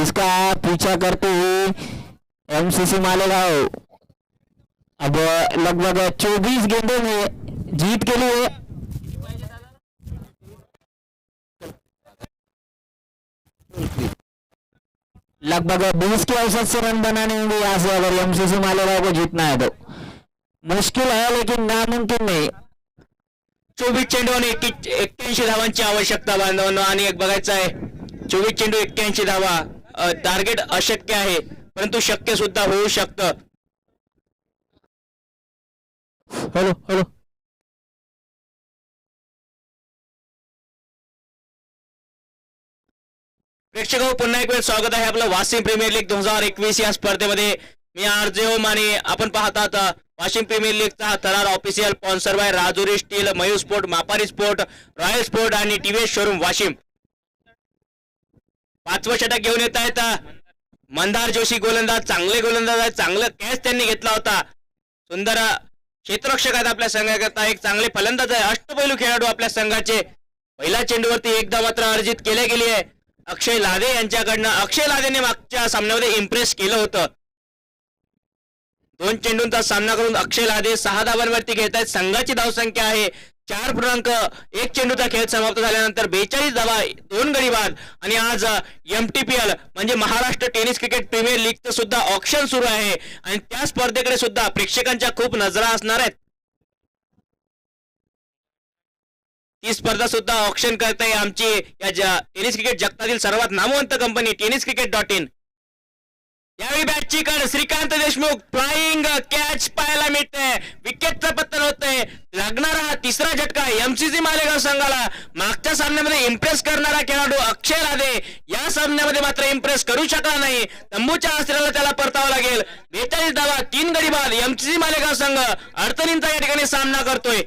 इसका पीछा करते हुए एमसीसी मालेगांव अब लगभग 24 गेंदों में जीत के लिए लगभग 20 के औसत से रन बनाने होंगे यहाँ से अगर एमसीसी मालेगांव को जीतना है तो. मुश्किल है लेकिन नामुमकिन नहीं. 24 चेंडू आणि 81 धावांची आवश्यकता बांधवांनो. आणि एक बघायचं आहे 24 चेंडू 81 धावा. टार्गेट अशक्य आहे परंतु शक्य सुद्धा होऊ शकतं. हॅलो हॅलो प्रेक्षक हो, पुन्हा एक वेळ स्वागत आहे आपलं वाशिम प्रीमियर लीग 2021 या स्पर्धेमध्ये. मी आरजे ओम आणि आपण पाहतात वाशिम प्रीमियर लीगचा हा थरार official sponsor by Rajuri steel, Mayur sport, Mapari sport, royal sport आणि टीव्हीएस शोरूम वाशिम. 5वं षटक घेऊन येत आहेत मंदार जोशी गोलंदाज. चांगले गोलंदाज आहेत. चांगलं कॅच त्यांनी घेतला होता. सुंदर क्षेत्ररक्षक आहेत आपल्या संघाकरता. एक चांगले फलंदाज आहे. अष्टपैलू खेळाडू आपल्या संघाचे. पहिल्या चेंडूवरती एकदा मात्र अर्जित केले गेली आहे अक्षय लादे यांच्याकडनं. अक्षय लादेने मागच्या सामन्यामध्ये इम्प्रेस केलं होतं. 2 चेंडूंचा सामना करून अक्षय लादे 6 धावांवरती घेत आहेत. संघाची धावसंख्या आहे 4.1 चेंडूचा खेळ समाप्त झाल्यानंतर 42 धावा 2 गडी बाद. आणि आज MTPL म्हणजे महाराष्ट्र टेनिस क्रिकेट प्रीमियर लीगचं सुद्धा ऑक्शन सुरू आहे आणि त्या स्पर्धेकडे सुद्धा प्रेक्षकांच्या खूप नजरा असणार आहेत. ती स्पर्धा सुद्धा ऑक्शन करते आमची या टेनिस क्रिकेट जगतातील सर्वात नामवंत कंपनी tenniscricket.in. यावेळी बॅटची कड श्रीकांत देशमुख. फ्लाइंग कॅच पाहायला मिळते. विकेटचं पतन होतंय. लागणारा हा 3रा झटका एमसीसी मालेगाव संघाला. मागच्या सामन्यामध्ये इम्प्रेस करणारा खेळाडू अक्षय लादे या सामन्यामध्ये मात्र इम्प्रेस करू शकला नाही. तंबूच्या आश्रयाला त्याला परतावं लागेल. 42 धावा 3 गडी बाद. एमसीसी मालेगाव संघ अडचणींचा या ठिकाणी सामना करतोय.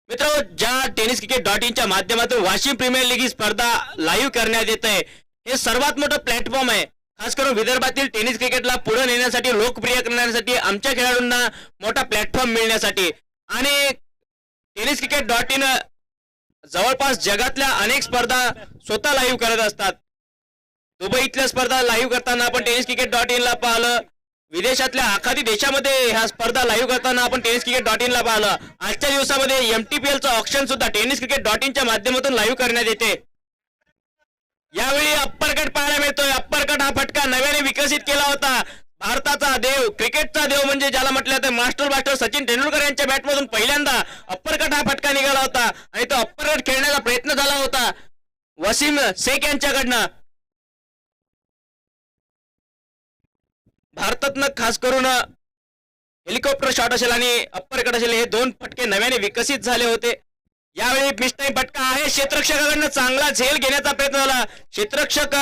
मित्र, ज्या tenniscricket.in च्या माध्यमातून वाशिम प्रीमियर लीग ही स्पर्धा लाईव्ह करण्यात येत आहे हे सर्वात मोठं प्लॅटफॉर्म आहे. खास करून विदर्भातील टेनिस क्रिकेटला पुढे नेण्यासाठी, लोकप्रिय करण्यासाठी, आमच्या खेळाडूंना मोठा प्लॅटफॉर्म मिळण्यासाठी. आणि tenniscricket.in जवळपास जगातल्या अनेक स्पर्धा स्वतः लाईव्ह करत असतात. दुबईतल्या स्पर्धा लाईव्ह करताना आपण tenniscricket.in ला पाहिलं. विदेशातल्या आखाती देशामध्ये ह्या स्पर्धा लाईव्ह करताना आपण tenniscricket.in ला पाहिलं. आजच्या दिवसामध्ये MTPL चं ऑक्शन सुद्धा tenniscricket.in च्या माध्यमातून लाईव्ह करण्यात येते. यावेळी अप्परकट पाहायला मिळतोय. अप्परकट हा फटका नव्याने विकसित केला होता. भारताचा देव, क्रिकेटचा देव म्हणजे ज्याला म्हटलं तर मास्टर ब्लास्टर सचिन तेंडुलकर यांच्या बॅटमधून पहिल्यांदा अप्परकट हा फटका निघाला होता आणि तो अप्परकट खेळण्याचा प्रयत्न झाला होता वसीम शेख यांच्याकडनं. भारतातनं खास करून हेलिकॉप्टर शॉट असेल आणि अप्परकट असेल हे 2 फटके नव्याने विकसित झाले होते. यावेळी मिस्टाईम फटका आहे. क्षेत्ररक्षकाकडनं चांगला झेल घेण्याचा प्रयत्न झाला. क्षेत्ररक्षक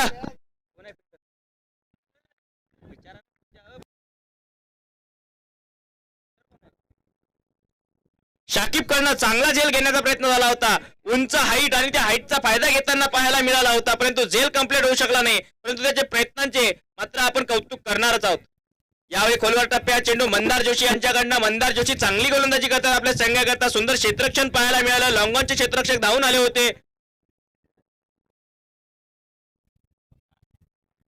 शाकिबकडनं चांगला झेल घेण्याचा प्रयत्न झाला होता. उंच हाईट आणि त्या हाईटचा फायदा घेताना पाहायला मिळाला होता, परंतु झेल कंप्लीट होऊ शकला नाही. परंतु त्याच्या प्रयत्नांचे मात्र आपण कौतुक करणारच आहोत. यावेळी खोलवर टप्प्यात चेंडू मंदार जोशी यांच्याकडनं. मंदार जोशी चांगली गोलंदाजी करतात आपल्या संघाकरता. सुंदर क्षेत्ररक्षण पाहायला मिळालं. लॉंगॉनचे क्षेत्ररक्षक धावून आले होते.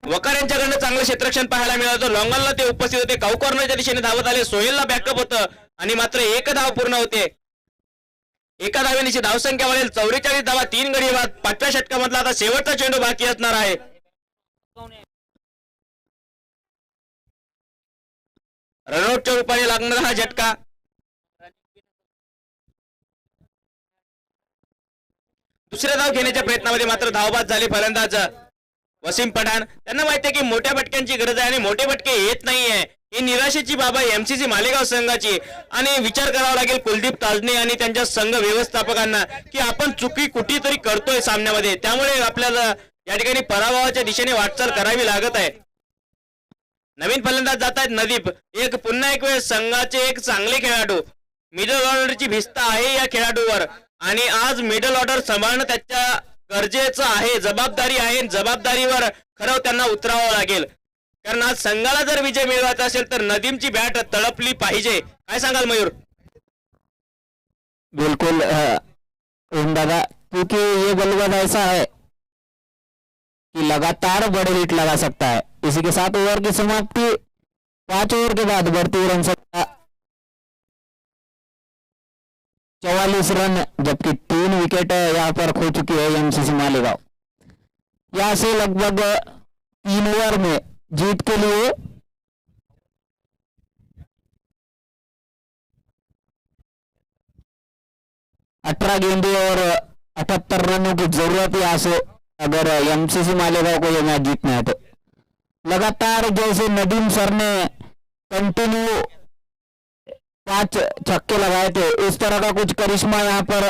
वकार यांच्याकडनं चांगलं क्षेत्ररक्षण पाहायला मिळालं. लॉंगॉनला ते उपस्थित होते. काऊ कॉर्नरच्या दिशेने धावत आले. सोहेलला बॅकअप होतं आणि मात्र एक धाव पूर्ण होते. एका धावेनिशी धावसंख्या वाढेल 44 धावा, 3 गडी बाद. 5व्या षटकामधला आता शेवटचा चेंडू बाकी असणार आहे. रनआउटच्या रूपाने लागणारा हा झटका. दुसऱ्या धाव घेण्याच्या प्रयत्नामध्ये मात्र धावबाद झाले फलंदाज वसीम पठाण. त्यांना माहिती आहे की मोठ्या फटक्यांची गरज आहे आणि मोठे फटके येत नाहीये. ही निराशेची बाब आहे एमसीसी मालेगाव संघाची आणि विचार करावा लागेल कुलदीप ताजने आणि त्यांच्या संघ व्यवस्थापकांना की आपण चुकी कुठेतरी करतोय सामन्यामध्ये. त्यामुळे आपल्याला या ठिकाणी पराभवाच्या दिशेने वाटचाल करावी लागत आहे. नवीन फलंदाज जात आहेत नदीप. पुन्हा एक वेळ संघाचे एक चांगले खेळाडू. मिडल ऑर्डरची भिस्त आहे या खेळाडूवर आणि आज मिडल ऑर्डर सांभाळणं त्याच्या गरजेचं आहे, जबाबदारी आहे. जबाबदारीवर खरं त्यांना उतरावं लागेल, कारण आज संघाला जर विजय मिळवायचा असेल तर नदीमची बॅट तळपली पाहिजे. काय सांगाल मयूर? बिल्कुल दादा, क्योंकि ये बल्लेबाज ऐसा है कि लगातार बड़े हिट लगा सकता है. इसी के साथ ओवर की समाप्ति. 5 ओवर के बाद बढ़ती रन संख्या 44 रन, जबकि 3 विकेट यहाँ पर खो चुकी है एमसीसी मालेगांव. यहाँ से लगभग 3 ओवर में जीत के लिए 18 गेंदे और 78 रनों की जरूरत है यहाँ से अगर एमसीसी मालेगांव को ये मैच जीतना है तो. लगातार जैसे नदीम सर ने कंटिन्यू 5 छक्के लगाए थे, इस तरह का कुछ करिश्मा यहाँ पर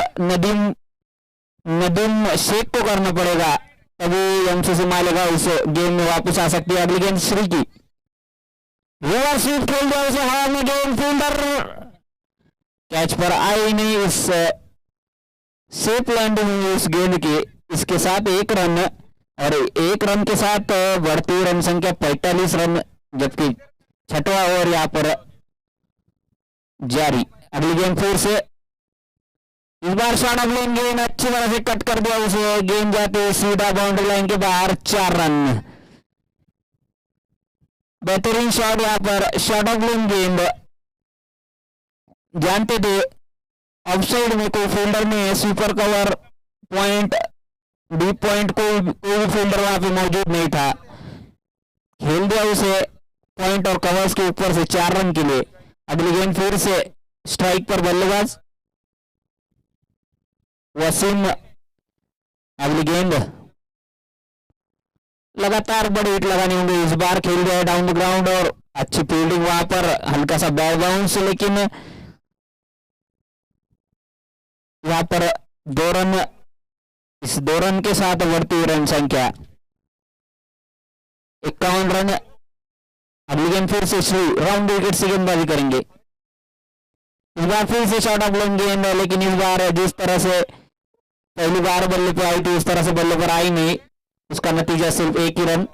नदीम शेख को करना पड़ेगा, तभी एमसीसी मालेगांव इस गेम में वापस आ सकती है. अगली गेंद श्री की रिवर्स स्वीप खेल दिया उसे हवा में. गेंद फील्डर कैच पर आई नहीं. इस सेफ लैंडिंग हुई उस गेंद की. इसके साथ 1 रन और 1 रन के साथ बढ़ती रन संख्या 45 रन, जबकि 6वां ओवर यहाँ पर जारी. अगली गेंद फिर से इस बार शॉट ऑफ लेन गेंद अच्छी तरह से कट कर दिया उसे. गेंद जाती है सीधा बाउंड्री लाइन के बाहर. 4 रन. बेहतरीन शॉट यहाँ पर. शॉट ऑफ लेन गेंद. जानते थे ऑफसाइड में कोई फील्डर में super cover point deep point कोई भी फील्डर वहां पे मौजूद नहीं था. खेल दिया उसे पॉइंट और कवर्स के ऊपर से 4 रन के लिए. अगली गेंद फिर से स्ट्राइक पर बल्लेबाज वसीम. अगली गेंद लगातार बड़े हिट लगाने होंगे. इस बार खेल रहे डाउन द ग्राउंड और अच्छी फील्डिंग वहां पर. हल्का सा बैक बाउंस, लेकिन वहां पर 2 रन. इस 2 रन के साथ बढ़ती रन संख्या 51 रन. अगली गेंद फिर से श्री राउंड विकेट से गेंदबाजी करेंगे. इस बार फिर से शॉट ऑफ लेन गेंद, लेकिन इस बार जिस तरह से पहली बार बल्ले पे आई थी उस तरह से बल्ले पर आई नहीं. उसका नतीजा सिर्फ 1 ही रन.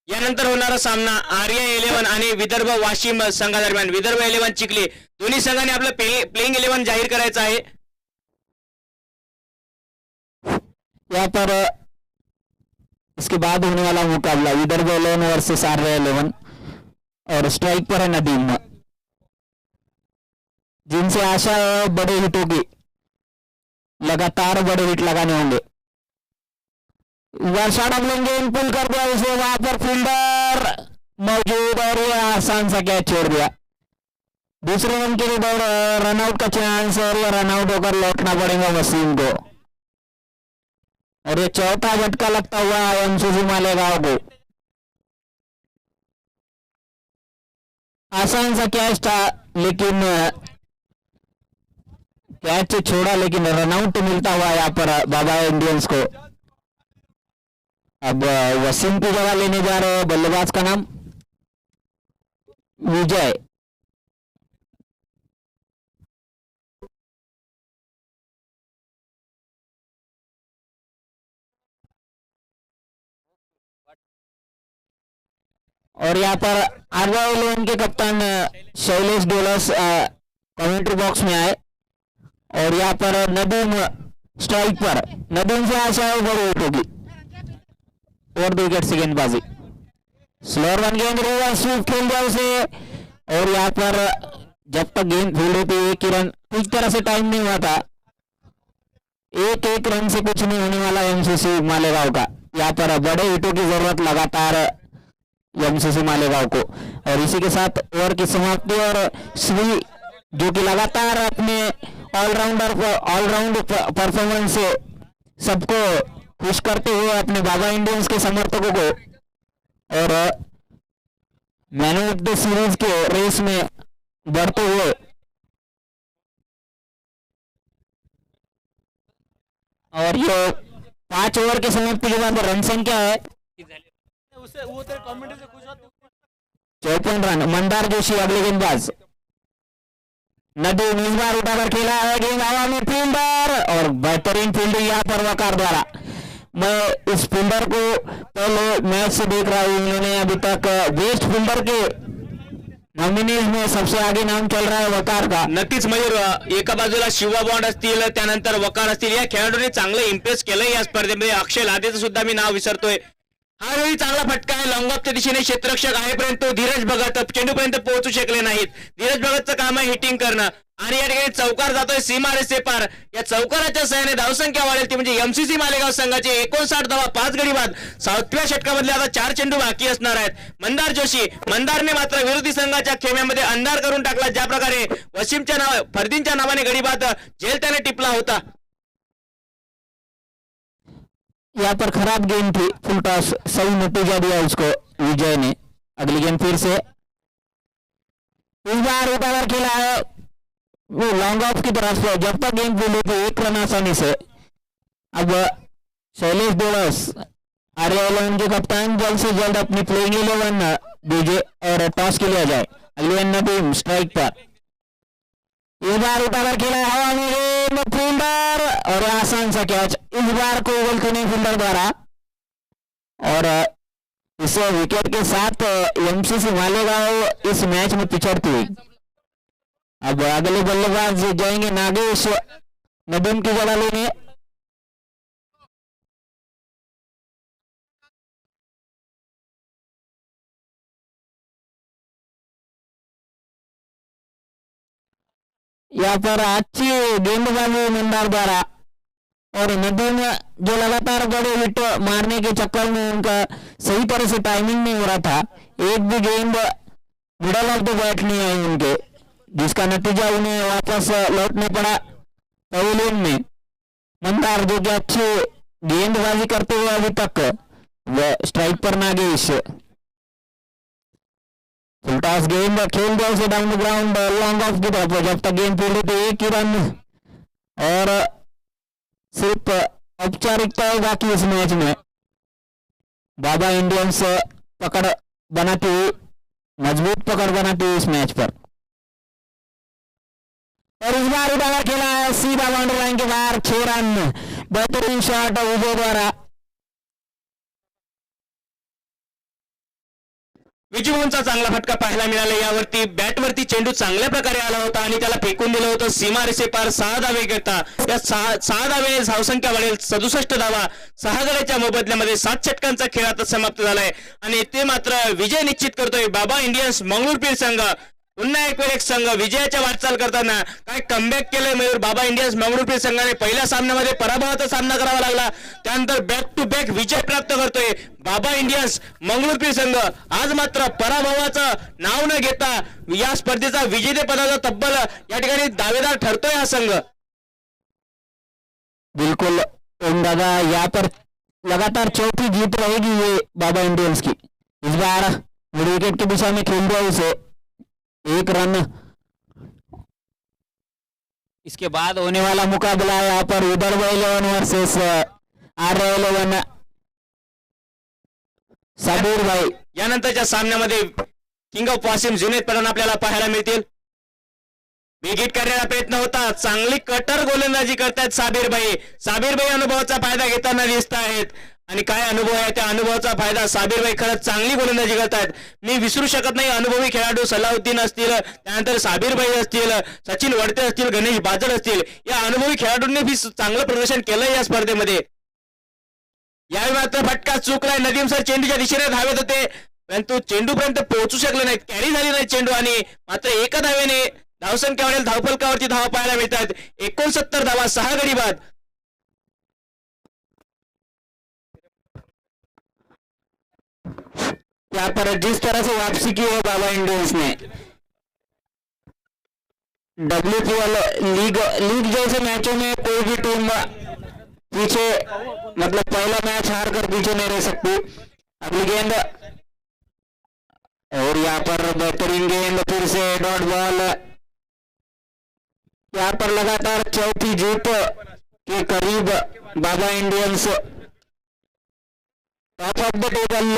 यानंतर होणारा सामना आर्या 11 आणि विदर्भ वाशिम संघादरम्यान. विदर्भ 11 चिखली, दोन्ही संघाने आपलं प्लेइंग 11 जाहीर करायचं आहे. यहाँ पर इसके बाद होने वाला मुकाबला विदर्भ 11 वर्सेस आर्या 11 और स्ट्राइक पर है नदीम, जिनसे आशा है बड़े हिटों की. लगातार बड़े हिट लगाने होंगे. शॉट ऑफ लेन गेंद पुल कर दिया उसे. वहां पर फील्डर मौजूद और ये आसान सा कैच छोड़ दिया. दूसरे रन के लिए रनआउट का चांस और ये रनआउट होकर लौटना पड़ेगा वसीम को. और ये 4था झटका लगता हुआ एमसीसी मालेगांव को. आसान सा कैच था, लेकिन कैच छोड़ा, लेकिन रनआउट मिलता हुआ यहाँ पर बाबा इंडियंस को. अब वसीम की जगह लेने जा रहे हैं बल्लेबाज का नाम विजय. और यहाँ पर आरवाई इलेवन के कप्तान शैलेश डोलस कमेंट्री बॉक्स में आए और यहाँ पर नदीम स्ट्राइक पर। नदीम से आशा है बड़ी हिट होगी। और 2 विकेट से गेंदबाजी। स्लोअर 1 गेंद रिवर्स स्वीप खेल दिया उसे और यहाँ पर जब तक गेंद फील्ड होती है 1 रन ठीक तरह से टाइम नहीं हुआ था। 1 रन से कुछ नहीं होने वाला एमसीसी मालेगांव का। यहाँ पर बड़े हिटों की जरूरत लगातार एमसीसी मालेगांव को। और इसी के साथ ओवर की समाप्ति और श्री जो कि लगातार अपने ऑलराउंड परफॉर्मेंस से सबको खुश करते हुए अपने बाबा इंडियंस के समर्थकों को और मैन ऑफ द सीरीज के रेस में बढ़ते हुए और ये 5 ओवर के समाप्ति के बाद रन संख्या है 54 रन। मंदार जोशी अगले गेंदबाज। नदीम इस बार उठाकर खेला है गेंद हवा में फील्डर और बेहतरीन फील्डिंग यहाँ पर वकार द्वारा। मैं इस फील्डर को पहले मैच से देख रहा हूँ। इन्होंने अभी तक बेस्ट फील्डर के नॉमिनीज में सबसे आगे नाम चल रहा है वकार का। नक्कीच मयूर, एका बाजूला शिवा बॉन्ड असतील त्यानंतर वकार असतील या खेळाडूंनी चांगलं इम्प्रेस केलंय या स्पर्धेमध्ये। अक्षय लादेचं सुद्धा मी नाव विसरतोय। हा वेळी चांगला फटका आहे लॉंग ऑफच्या दिशेने क्षेत्ररक्षक आहेपर्यंत तो धीरज भगत चेंडूपर्यंत पोहोचू शकले नाहीत। धीरज भगतचं काम आहे हिटिंग करणं आणि या ठिकाणी चौकार जातोय सीमा रेषे पार। या चौकाराच्या सहाय्याने धावसंख्या वाढेल ती म्हणजे एमसीसी मालेगाव संघाची 59 धावा 5 गडी बाद। 7व्या षटकामधले आता 4 चेंडू बाकी असणार आहेत। मंदार जोशी मंदारने मात्र विरोधी संघाच्या खेम्यामध्ये अंधार करून टाकला। ज्या प्रकारे फरदीनच्या नावाने गडी बाद झेल त्याने टिपला होता। यहाँ पर खराब गेंद थी, फुल टॉस सही नतीजा दिया उसको विजय ने। अगली गेंद फिर से इस बार उठाकर खेला है वो लॉन्ग ऑफ की तरफ से। जब तक गेंद फील्ड होती 1 रन आसानी से। अब शैलेश डोलस आर्या 11 के कप्तान जल्द से जल्द अपनी प्लेइंग 11 दीजिए और टॉस के लिए आ जाए। अगली गेंद नदीम स्ट्राइक पर। इस बार उठाकर खेला है हवा में गेंद फील्डर और आसान सा कैच। इस बार कोई गलती नहीं फील्डर द्वारा और इस विकेट के साथ एमसीसी मालेगांव इस मैच में पिछड़ती हुई। अब अगले बल्लेबाज जाएंगे नागेश नदीम की जगह लेने। यहाँ पर अच्छी गेंदबाजी मंदार द्वारा और नदीम जो लगातार बड़े हिट मारने के चक्कर में उनका सही तरह से टाइमिंग नहीं हो रहा था। एक भी गेंद मिडल ऑफ द बैट नहीं आई उनके, जिसका नतीजा उन्हें वापस लौटना पड़ा पवेलियन में। मंदार जो कि अच्छी गेंदबाजी करते हुए अभी तक वह स्ट्राइक पर नागेश फुलटॉस गेंद खेल दिया उसे down the ground long off की तरफ। जब तक गेंद फील्ड होती 1 ही रन और सिर्फ औपचारिकता है बाकी इस मैच में। बाबा इंडियंस पकड़ बनाती हुई मजबूत पकड़ बनाती हुई इस मैच पर। और इस बार उठाकर खेला है सीधा बाउंड्री लाइन के बाहर 6 रन। बेहतरीन शॉट विजय द्वारा। विजूचा चांगला फटका पाहायला मिळाला। यावरती बॅटवरती चेंडू चांगल्या प्रकारे आला होता आणि त्याला फेकून दिलं होतं सीमा रेषे पार। 6 धावे घेता या 6 धावे धावसंख्या वाढेल 67 धावा। 6 गड्याच्या मोबदल्यामध्ये 7 षटकांचा खेळ आता समाप्त झालाय आणि ते मात्र विजय निश्चित करतोय बाबा इंडियन्स मंगळूरपीर संघ। पुन्हा एक संघ विजयाच्या वाटचाल करताना काय कमबॅक केलंय मयूर। बाबा इंडियन्स मंगळूरपीर संघाने पहिल्या सामन्यामध्ये पराभवाचा सामना करावा लागला, त्यानंतर बॅक टू बॅक विजय प्राप्त करतोय बाबा इंडियन्स मंगळूरपीर संघ। आज मात्र पराभवाचं नाव न घेता या स्पर्धेचा विजेतेपदाचा तब्बल या ठिकाणी दावेदार ठरतोय हा संघ। बिल्कुल ओम दादा, यहाँ पर लगातार चौथी जीत रहेगी ये बाबा इंडियंस की। इस बार मिड विकेट की दिशा में खेल दिया उसे 1 रन। इसके बाद होने वाला मुकाबला यहाँ पर विदर्भ 11 वर्सेस आर्या 11 साबिर भाई। यानंतरच्या सामन्यामध्ये किंग ऑफ वासिम जुनेद पठाण आपल्याला पाहायला मिळतील। विकेट करण्याचा प्रयत्न होता, चांगली कटर गोलंदाजी करतायत साबिर भाई। साबिर भाई अनुभवाचा फायदा घेताना दिसत आहेत आणि काय अनुभव आहे, त्या अनुभवाचा फायदा साबिरभाई खरंच चांगली गोलंदाजी करतायत. मी विसरू शकत नाही अनुभवी खेळाडू सलाउद्दीन असतील, त्यानंतर साबिरभाई असतील, सचिन वडते असतील, गणेश बाजळ असतील, या अनुभवी खेळाडूंनी बी चांगलं प्रदर्शन केलंय या स्पर्धेमध्ये. यावेळी मात्र फटका चुकलाय. नदीम सर चेंडूच्या दिशेने धावत होते, परंतु चेंडूपर्यंत पोहोचू शकले नाहीत, कॅरी झाली नाही चेंडू, आणि मात्र एका धावेने धावसंख्यावरील धावफलकावरती धावा पाहायला मिळतात. 69 धावा, 6 गडी बाद. यहाँ पर जिस तरह से वापसी की है बाबा इंडियंस ने, WPL लीग जैसे मैचों में कोई भी टीम पीछे, मतलब पहला मैच हार कर पीछे नहीं रह सकती. अगली गेंद, और यहाँ पर बेहतरीन गेंद, फिर से डॉट बॉल. यहाँ पर लगातार चौथी जीत के करीब बाबा Indians top of the table.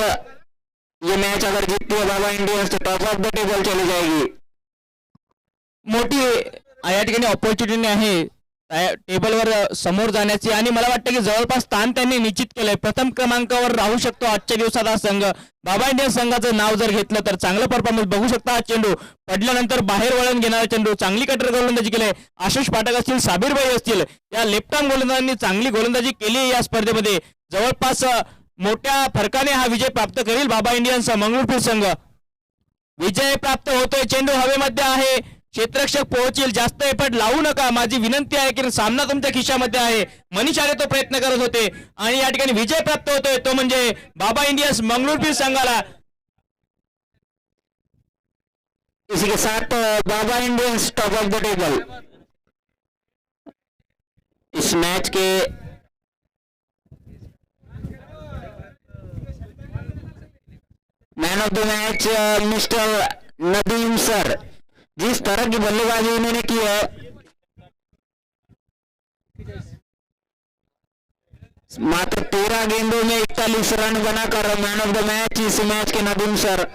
ये मैच अगर जीतती है बाबा इंडियंस तो टॉप ऑफ द टेबल चली जाएगी. मोठी या ठिकाणी ऑपॉर्च्युनिटी आहे टेबलवर समोर जाण्याची, आणि मला वाटतं की जवळपास स्थान त्यांनी निश्चित केलंय. प्रथम क्रमांकावर राहू शकतो आजच्या दिवसात हा संघ. बाबा इंडियन्स संघाचं नाव जर घेतलं तर चांगलं परफॉर्मन्स बघू शकता. हा चेंडू पडल्यानंतर बाहेर वळण घेणारा चेंडू, चांगली कटर गोलंदाजी केली. आशिष पाठक असतील, साबिरभाई असतील, या लेफ्ट आर्म गोलंदाजांनी चांगली गोलंदाजी केली या स्पर्धेमध्ये. जवळपास मोठ्या फरकाने हा विजय प्राप्त करेल बाबा इंडियन्स मंगळूरपीर संघ. विजय प्राप्त होतोय, चेंडू हवेमध्ये आहे, क्षेत्ररक्षक पोहोचेल, जास्त एफर्ट लावू नका, माझी विनंती आहे की सामना तुमच्या खिशामध्ये आहे. मनीष आले तो प्रयत्न करत होते, आणि या ठिकाणी विजय प्राप्त होतोय तो म्हणजे बाबा इंडियन्स मंगळूरपीर संघाला. इसी के साथ बाबा Indians top of the table. Is match K man of the match mister Nadeem sir. जिस तरह की बल्लेबाजी उन्होंने की है, मात्र 13 गेंदों में 41 रन बनाकर man of the match is match K Nadeem sir.